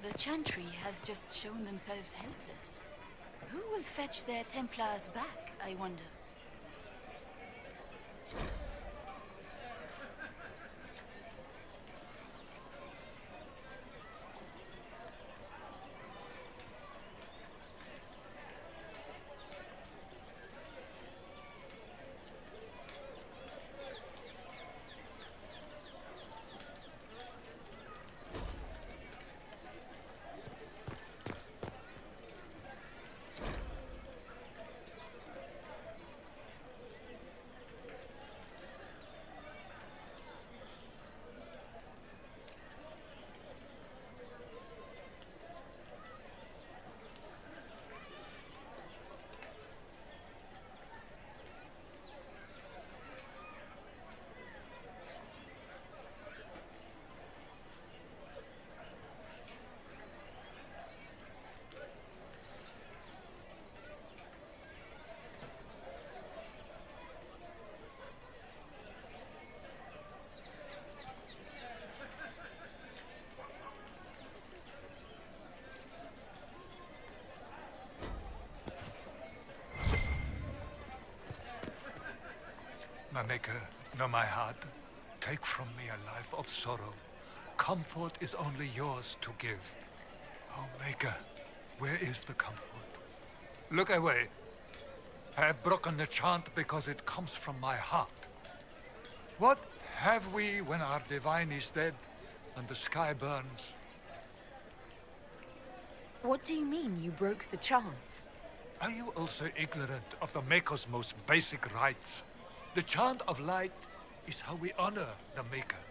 The Chantry has just shown themselves helpless. Who will fetch their Templars back, I wonder? my Maker, know my heart. Take from me a life of sorrow. Comfort is only yours to give. Oh, Maker, where is the comfort? Look away. I have broken the chant because it comes from my heart. What have we when our divine is dead and the sky burns? What do you mean you broke the chant? Are you also ignorant of the Maker's most basic rites? The chant of light is how we honor the Maker.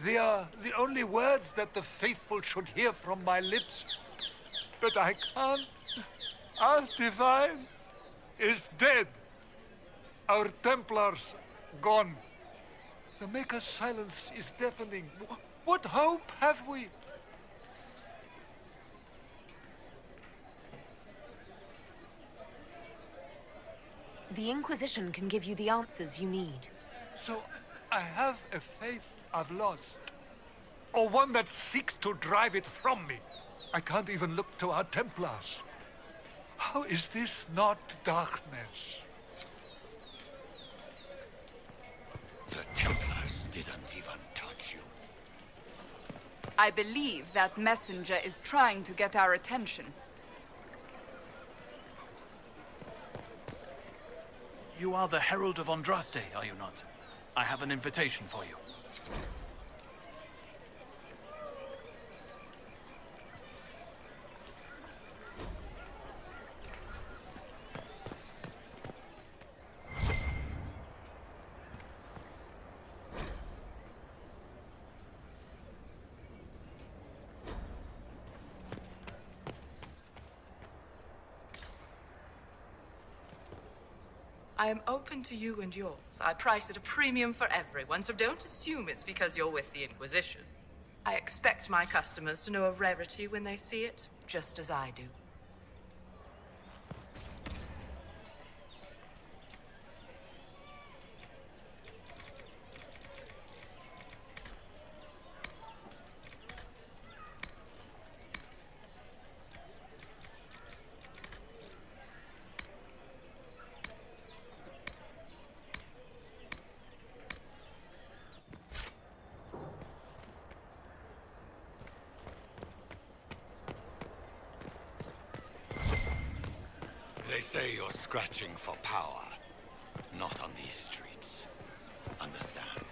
They are the only words that the faithful should hear from my lips. But I can't. Our divine is dead. Our Templars gone. The Maker's silence is deafening. What hope have we? The Inquisition can give you the answers you need. So I have a faith I've lost. Or one that seeks to drive it from me. I can't even look to our Templars. How is this not darkness? The Templars didn't even touch you. I believe that messenger is trying to get our attention. You are the Herald of Andraste, are you not? I have an invitation for you. I am open to you and yours. I price at a premium for everyone, so don't assume it's because you're with the Inquisition. I expect my customers to know a rarity when they see it, just as I do. They say you're scratching for power. Not on these streets. Understand?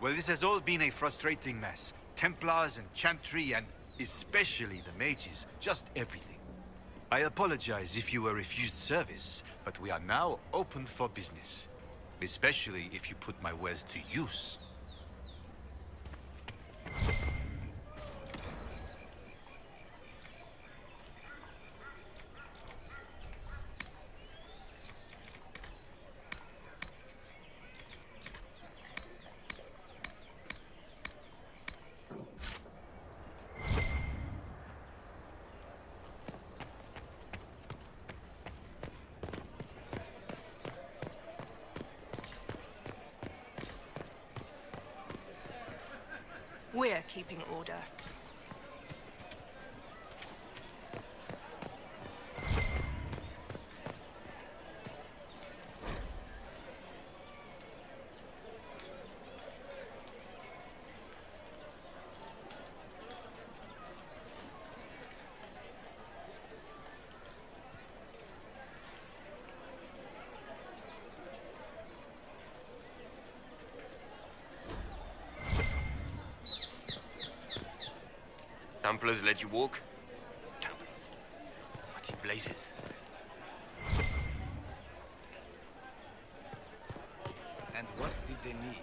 Well, this has all been a frustrating mess. Templars and Chantry and especially the mages, just everything. I apologize if you were refused service, but we are now open for business. Especially if you put my wares to use. We're keeping order. Templars let you walk? Templars? What in blazes? And what did they need?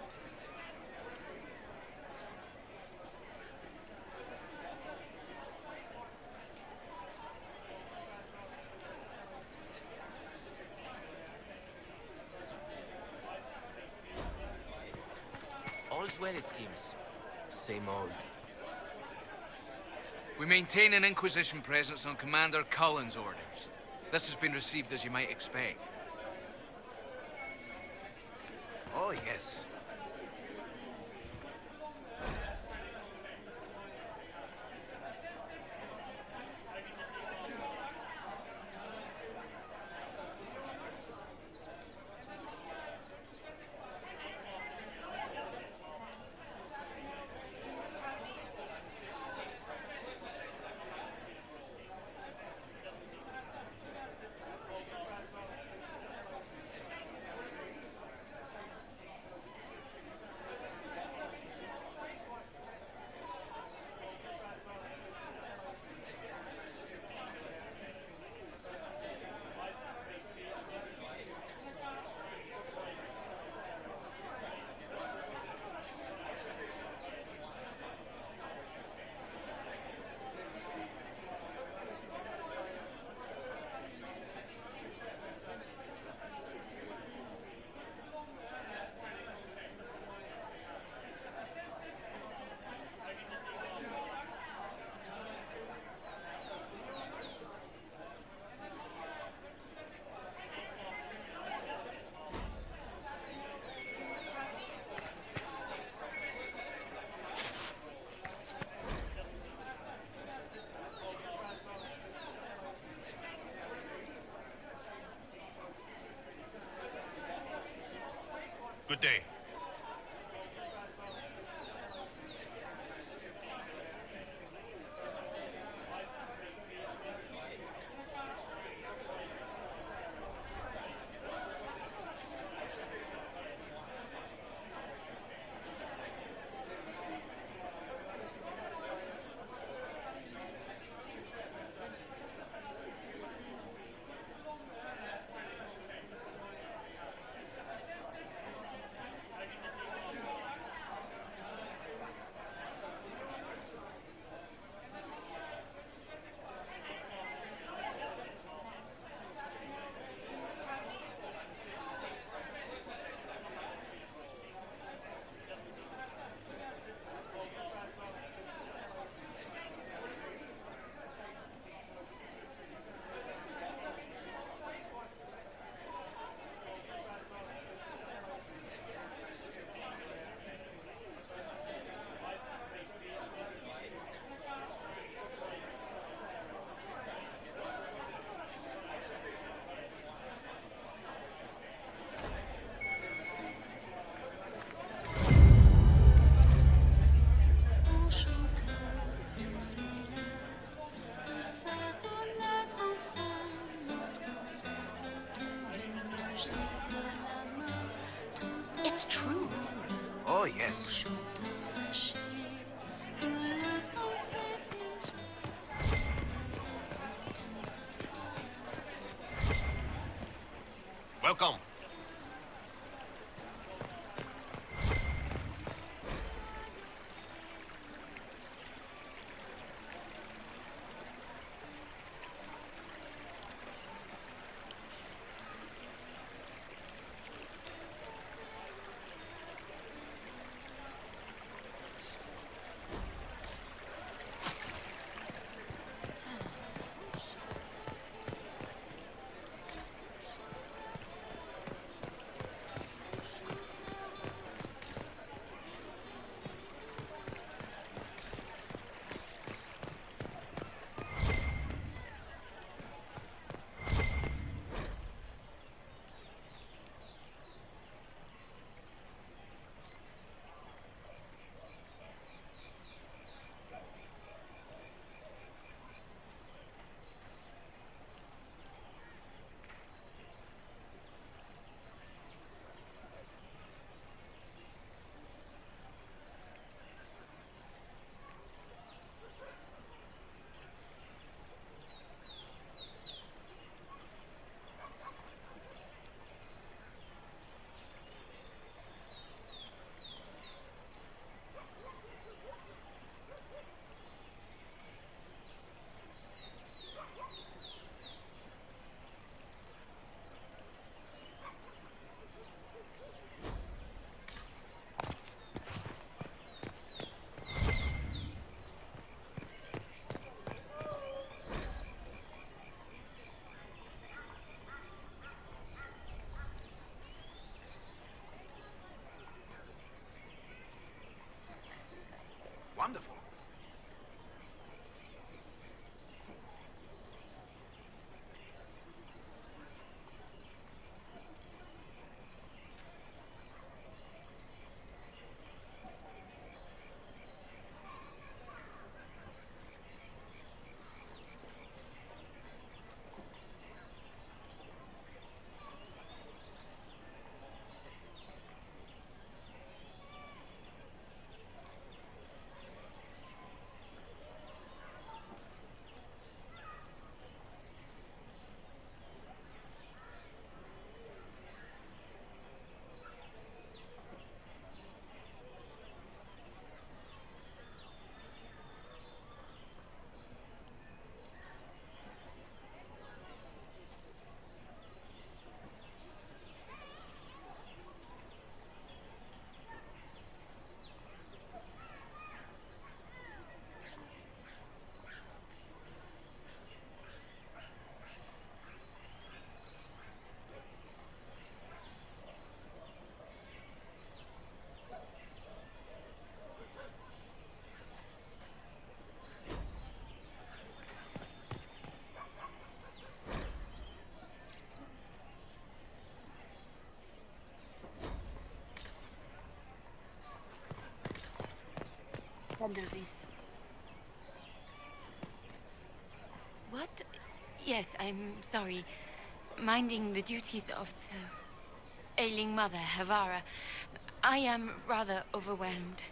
All's well, it seems. Same old. We maintain an Inquisition presence on Commander Cullen's orders. This has been received as you might expect. Oh, yes. Good day. It's true. Oh, yes. Welcome. handle this. What? Yes, I'm sorry. Minding the duties of the ailing mother, Havara. I am rather overwhelmed.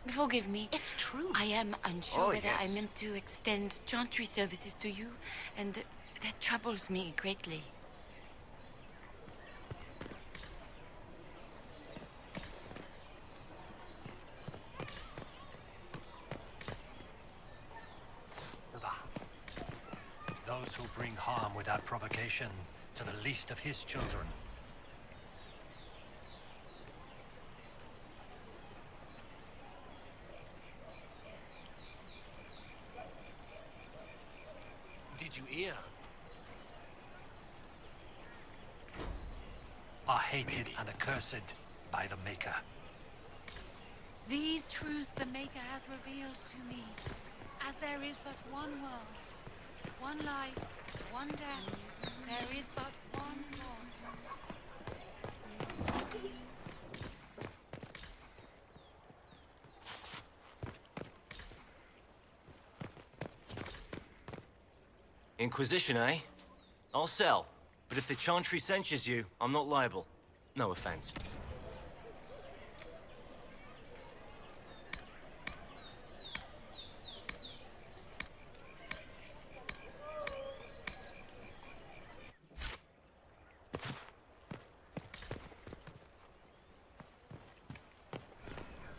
Forgive me. It's true. I am unsure whether I yes. meant to extend Chantry services to you, and that troubles me greatly. Those who bring harm without provocation to the least of his children. Did you hear? Are hated and accursed by the Maker. These truths the Maker has revealed to me, as there is but one world, one life, one death, there is but one Lord. Inquisition, eh? I'll sell. But if the Chantry censures you, I'm not liable. No offense.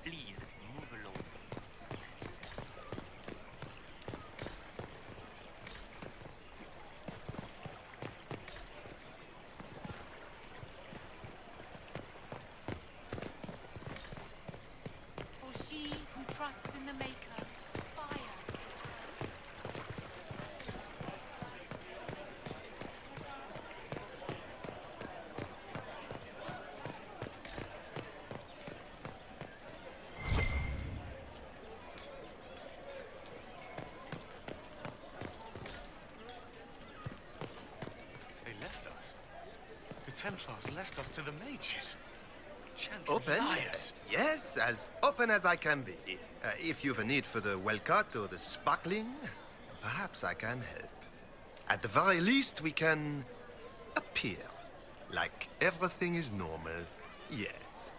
Please, move along. For she who trusts in the Maker, fire. They left us. The Templars left us to the mages. Chantry Open? liars. Yes, as open as I can be. If you've a need for the well-cut or the sparkling, perhaps I can help. At the very least, we can appear like everything is normal. Yes.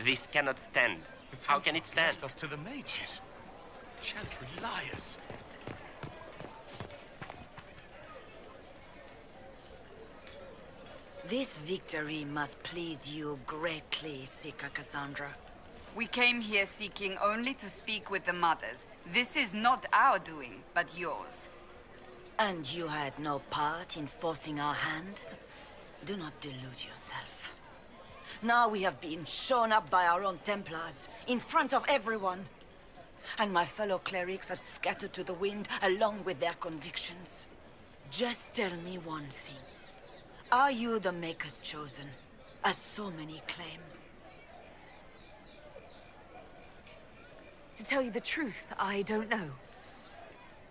This cannot stand. How can it stand? Left us to the mages. Chantry liars. This victory must please you greatly, Seeker Cassandra. We came here seeking only to speak with the mothers. This is not our doing, but yours. And you had no part in forcing our hand? Do not delude yourself. Now we have been shown up by our own Templars, in front of everyone. And my fellow clerics have scattered to the wind along with their convictions. Just tell me one thing. Are you the Maker's chosen, as so many claim? To tell you the truth, I don't know.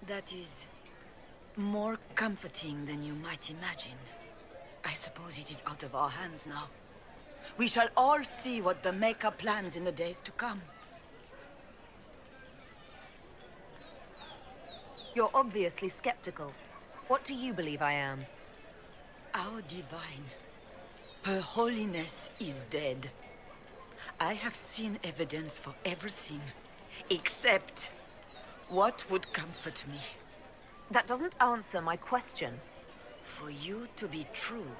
That is more comforting than you might imagine. I suppose it is out of our hands now. We shall all see what the Maker plans in the days to come. You're obviously skeptical. What do you believe I am? Our divine. Her holiness is dead. I have seen evidence for everything, except what would comfort me. That doesn't answer my question. For you to be true,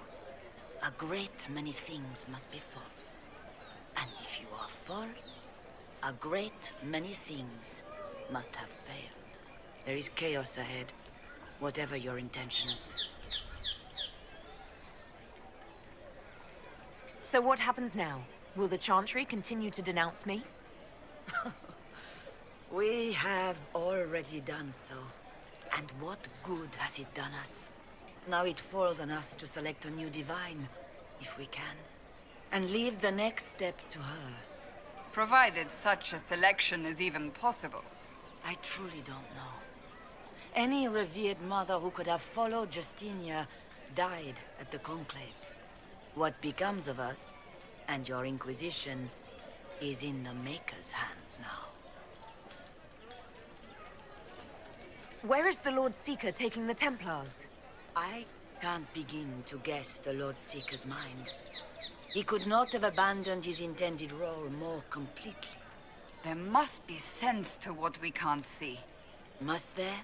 a great many things must be false. And if you are false, a great many things must have failed. There is chaos ahead, whatever your intentions. So what happens now? Will the Chantry continue to denounce me? We have already done so. And what good has it done us? Now it falls on us to select a new divine, if we can, and leave the next step to her. Provided such a selection is even possible. I truly don't know. Any revered mother who could have followed Justinia died at the Conclave. What becomes of us, and your Inquisition, is in the Maker's hands now. Where is the Lord Seeker taking the Templars? I can't begin to guess the Lord Seeker's mind. He could not have abandoned his intended role more completely. There must be sense to what we can't see. Must there?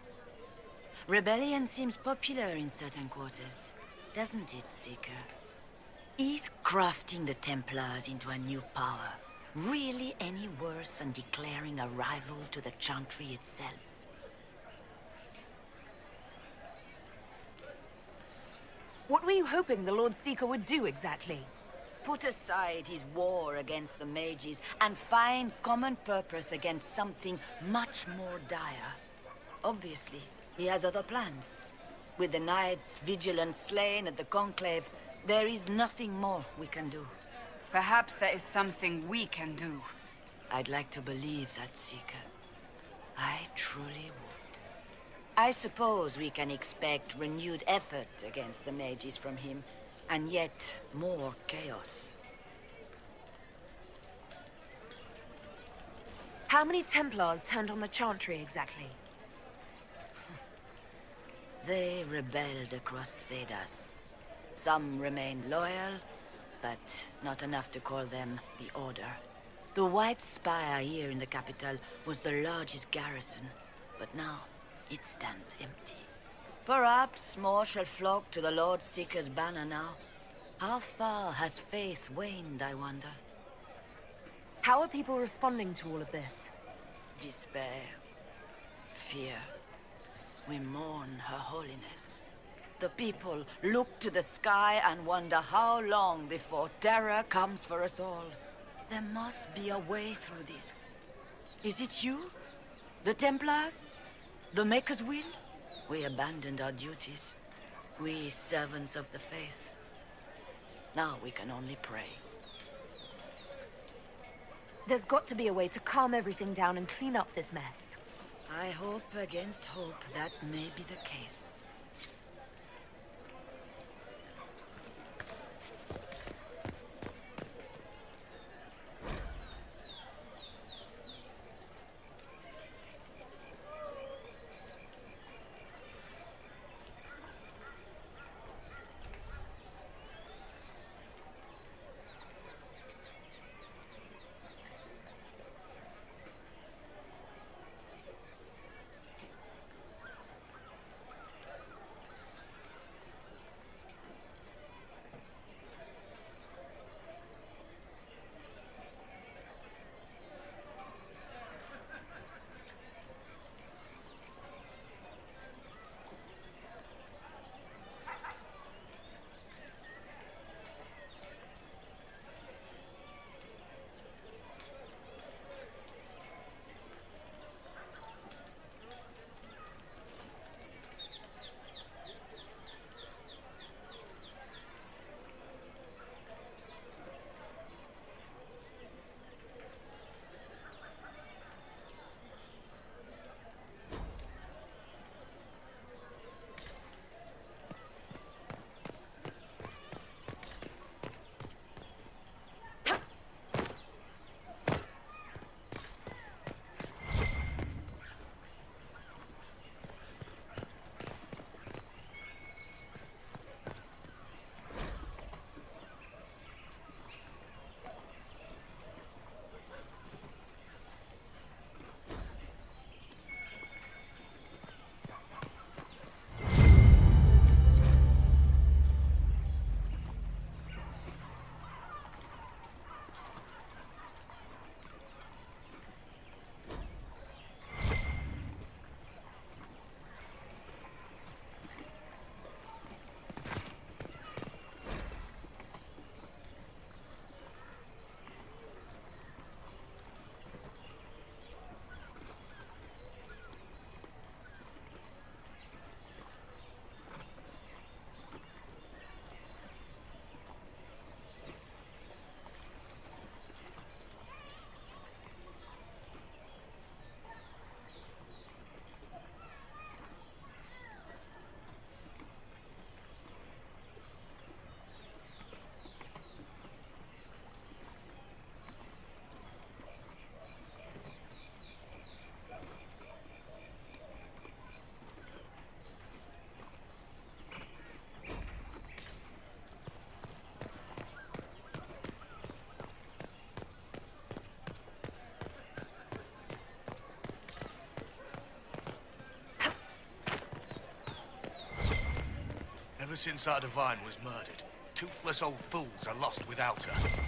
Rebellion seems popular in certain quarters, doesn't it, Seeker? Is crafting the Templars into a new power really any worse than declaring a rival to the Chantry itself? What were you hoping the Lord Seeker would do exactly? Put aside his war against the mages and find common purpose against something much more dire. Obviously, he has other plans. With the Knights vigilant slain at the Conclave, there is nothing more we can do. Perhaps there is something we can do. I'd like to believe that, Seeker. I truly would. I suppose we can expect renewed effort against the mages from him, and yet more chaos. How many Templars turned on the Chantry exactly? They rebelled across Thedas. Some remained loyal, but not enough to call them the Order. The White Spire here in the capital was the largest garrison, but now it stands empty. Perhaps more shall flock to the Lord Seeker's banner now. How far has faith waned, I wonder? How are people responding to all of this? Despair. Fear. We mourn Her Holiness. The people look to the sky and wonder how long before terror comes for us all. There must be a way through this. Is it you? The Templars? The Maker's will? We abandoned our duties. We servants of the faith. Now we can only pray. There's got to be a way to calm everything down and clean up this mess. I hope against hope that may be the case. Ever since our divine was murdered, toothless old fools are lost without her.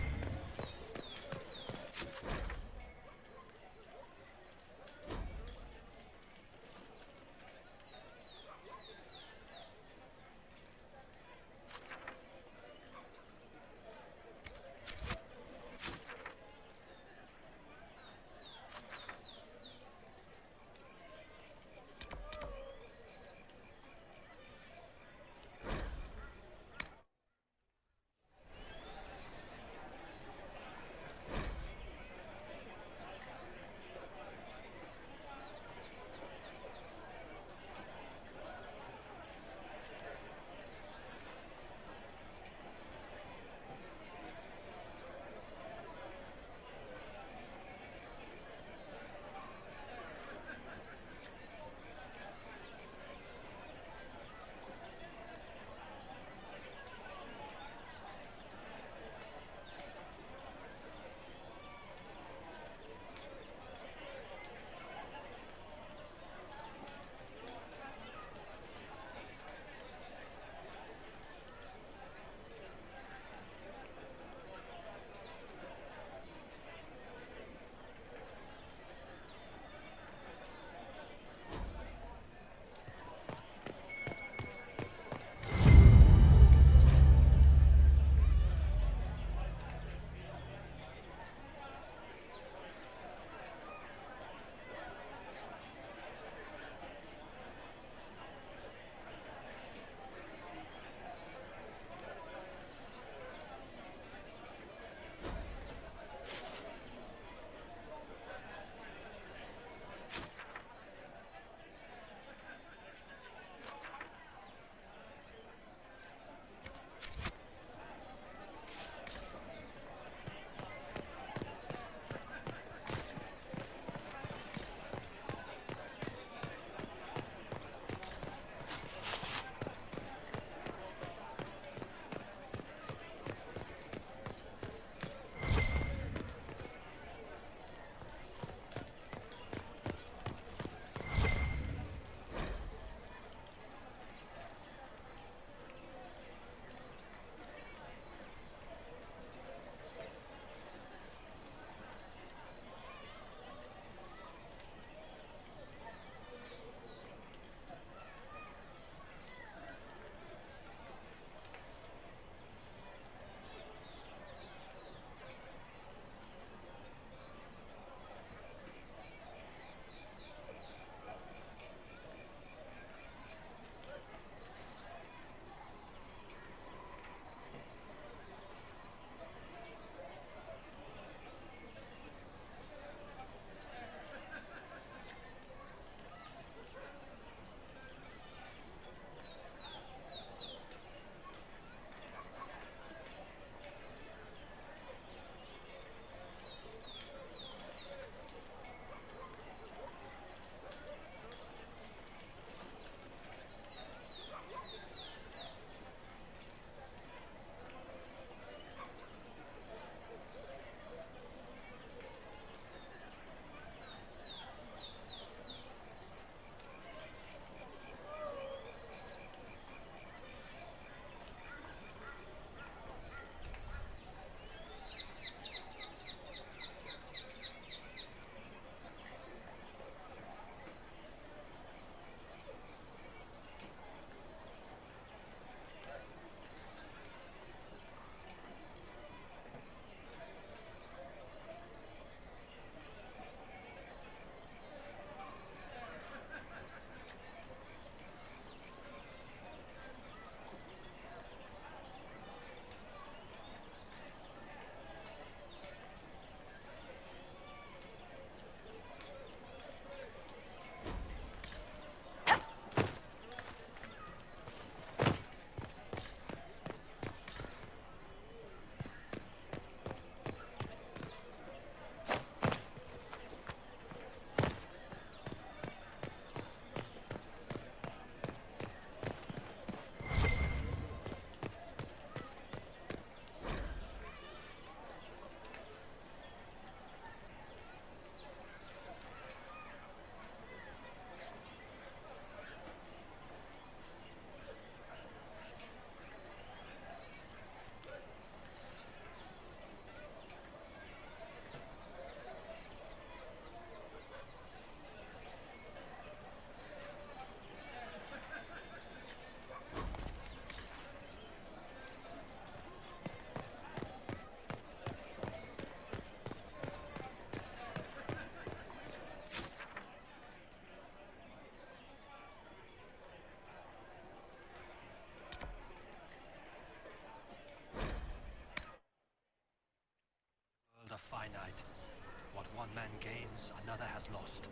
gains, another has lost.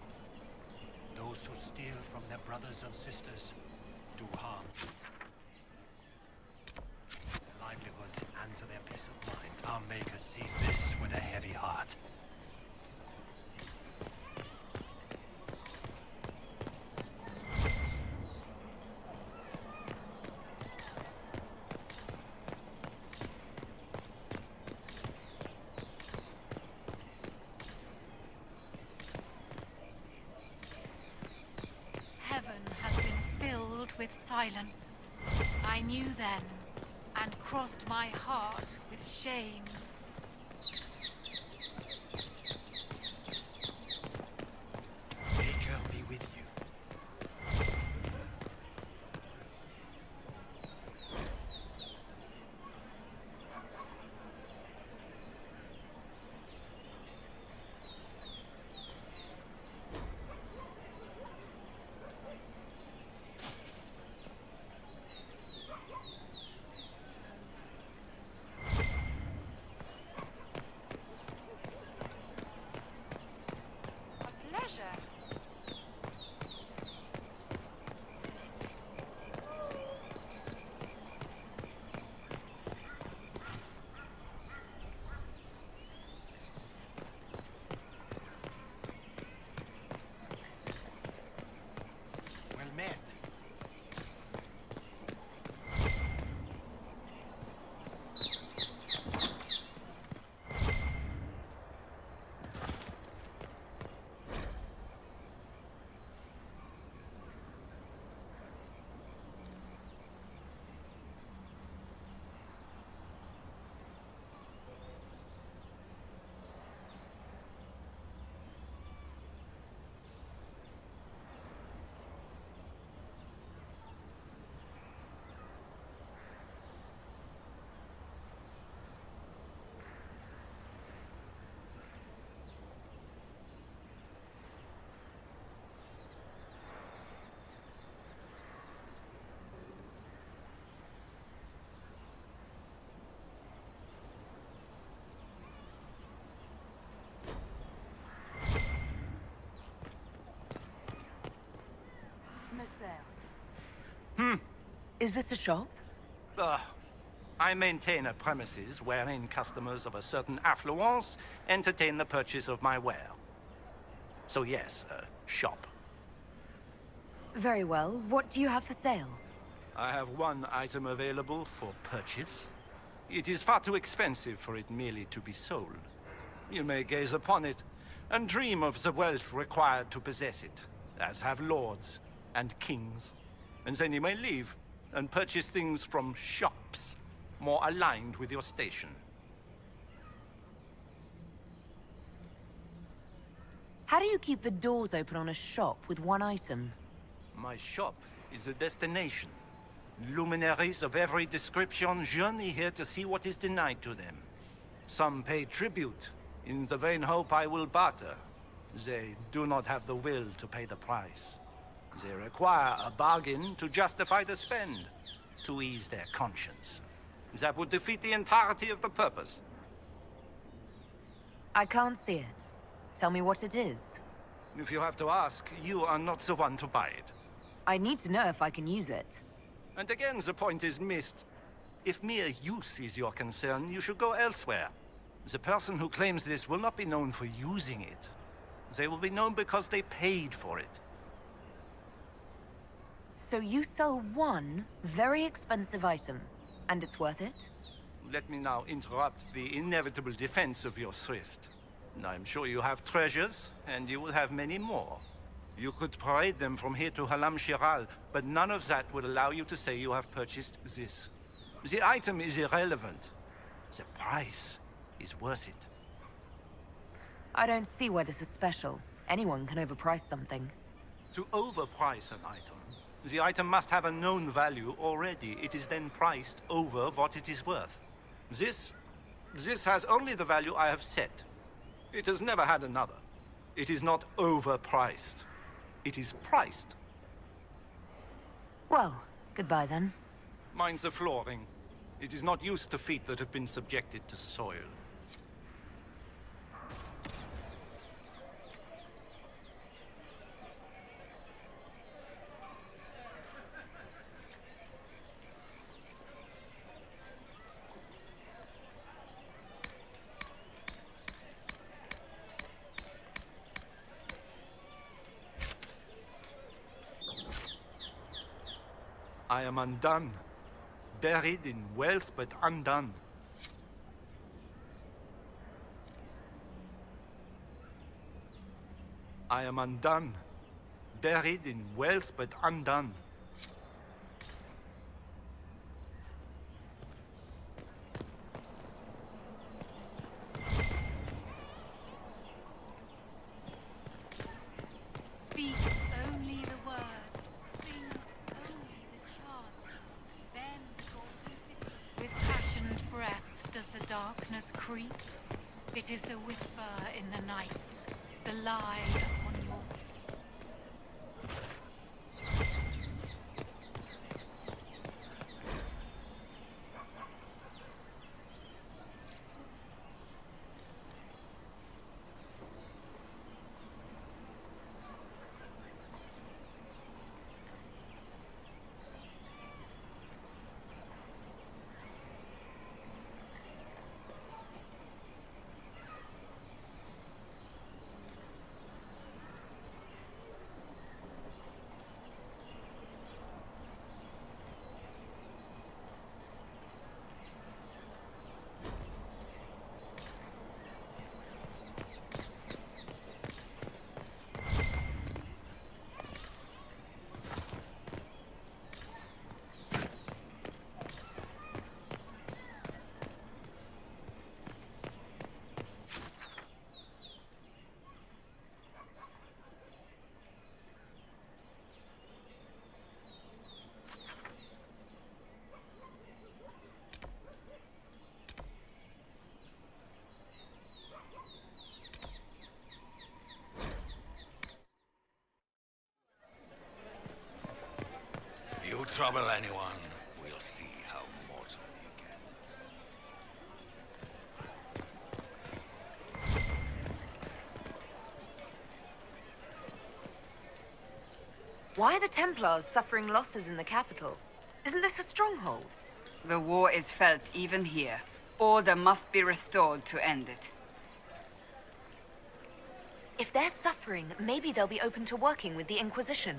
Those who steal from their brothers and sisters do harm to their livelihood and to their peace of mind. Our Maker sees this with a heavy heart. Silence. I knew then, and crossed my heart with shame. Maker be with you. Is this a shop? I maintain a premises wherein customers of a certain affluence entertain the purchase of my ware. So yes, a shop. Very well. What do you have for sale? I have one item available for purchase. It is far too expensive for it merely to be sold. You may gaze upon it and dream of the wealth required to possess it, as have lords and kings. And then you may leave and purchase things from shops more aligned with your station. How do you keep the doors open on a shop with one item? My shop is a destination. Luminaries of every description journey here to see what is denied to them. Some pay tribute, in the vain hope I will barter. They do not have the will to pay the price. They require a bargain to justify the spend, to ease their conscience. That would defeat the entirety of the purpose. I can't see it. Tell me what it is. If you have to ask, you are not the one to buy it. I need to know if I can use it. And again, the point is missed. If mere use is your concern, you should go elsewhere. The person who claims this will not be known for using it. They will be known because they paid for it. So you sell one very expensive item, and it's worth it? Let me now interrupt the inevitable defense of your thrift. I'm sure you have treasures, and you will have many more. You could parade them from here to Halam Shiral, but none of that would allow you to say you have purchased this. The item is irrelevant. The price is worth it. I don't see why this is special. Anyone can overprice something. To overprice an the item must have a known value already. It is then priced over what it is worth. This has only the value I have set. It has never had another. It is not overpriced. It is priced. Well, goodbye then. Mind the flooring. It is not used to feet that have been subjected to soil. I am undone. Buried in wealth, but undone. I am undone. Buried in wealth, but undone. Speak only the word. Sing only the charge. Then with passionate breath does the darkness creep. It is the whisper in the night, the lie upon your sleep. You trouble anyone, we'll see how mortal you get. Why are the Templars suffering losses in the capital? Isn't this a stronghold? The war is felt even here. Order must be restored to end it. If they're suffering, maybe they'll be open to working with the Inquisition.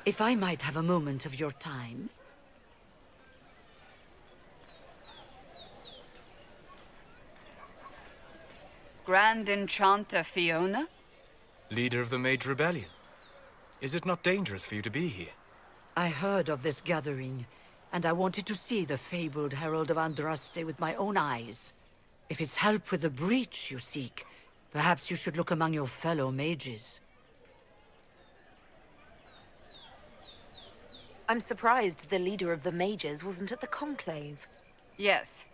If I might have a moment of your time. Grand Enchanter Fiona? Leader of the Mage Rebellion. Is it not dangerous for you to be here? I heard of this gathering, and I wanted to see the fabled Herald of Andraste with my own eyes. If it's help with the breach you seek, perhaps you should look among your fellow mages. I'm surprised the leader of the mages wasn't at the conclave. Yes.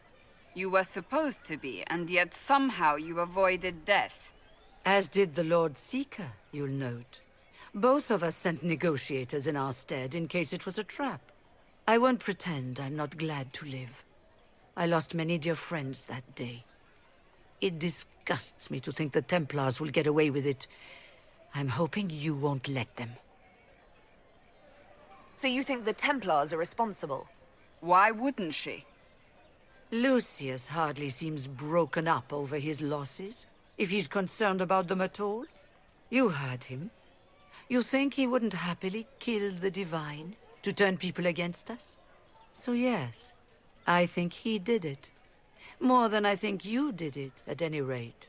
You were supposed to be, and yet somehow you avoided death. As did the Lord Seeker, you'll note. Both of us sent negotiators in our stead in case it was a trap. I won't pretend I'm not glad to live. I lost many dear friends that day. It disgusts me to think the Templars will get away with it. I'm hoping you won't let them. So you think the Templars are responsible? Why wouldn't she? Lucius hardly seems broken up over his losses, if he's concerned about them at all. You heard him. You think he wouldn't happily kill the Divine to turn people against us? So yes, I think he did it. More than I think you did it, at any rate.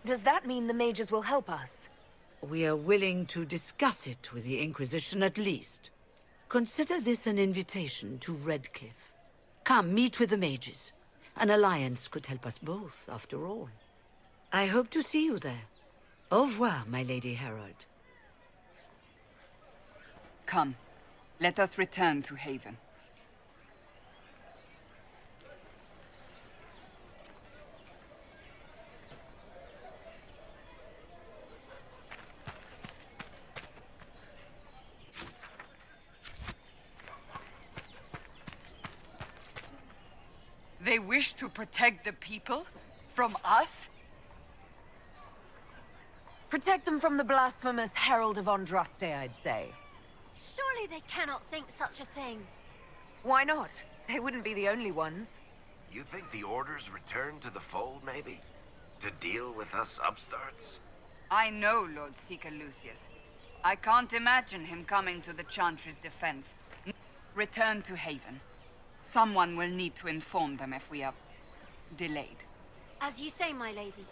Does that mean the mages will help us? We are willing to discuss it with the Inquisition at least. Consider this an invitation to Redcliffe. Come, meet with the mages. An alliance could help us both, after all. I hope to see you there. Au revoir, my Lady Herald. Come, let us return to Haven. wish to protect the people? From us? Protect them from the blasphemous Herald of Andraste, I'd say. Surely they cannot think such a thing. Why not? They wouldn't be the only ones. You think the Order's return to the fold, maybe? To deal with us upstarts? I know Lord Seeker Lucius. I can't imagine him coming to the Chantry's defense. Return to Haven. Someone will need to inform them if we are delayed. As you say, my lady.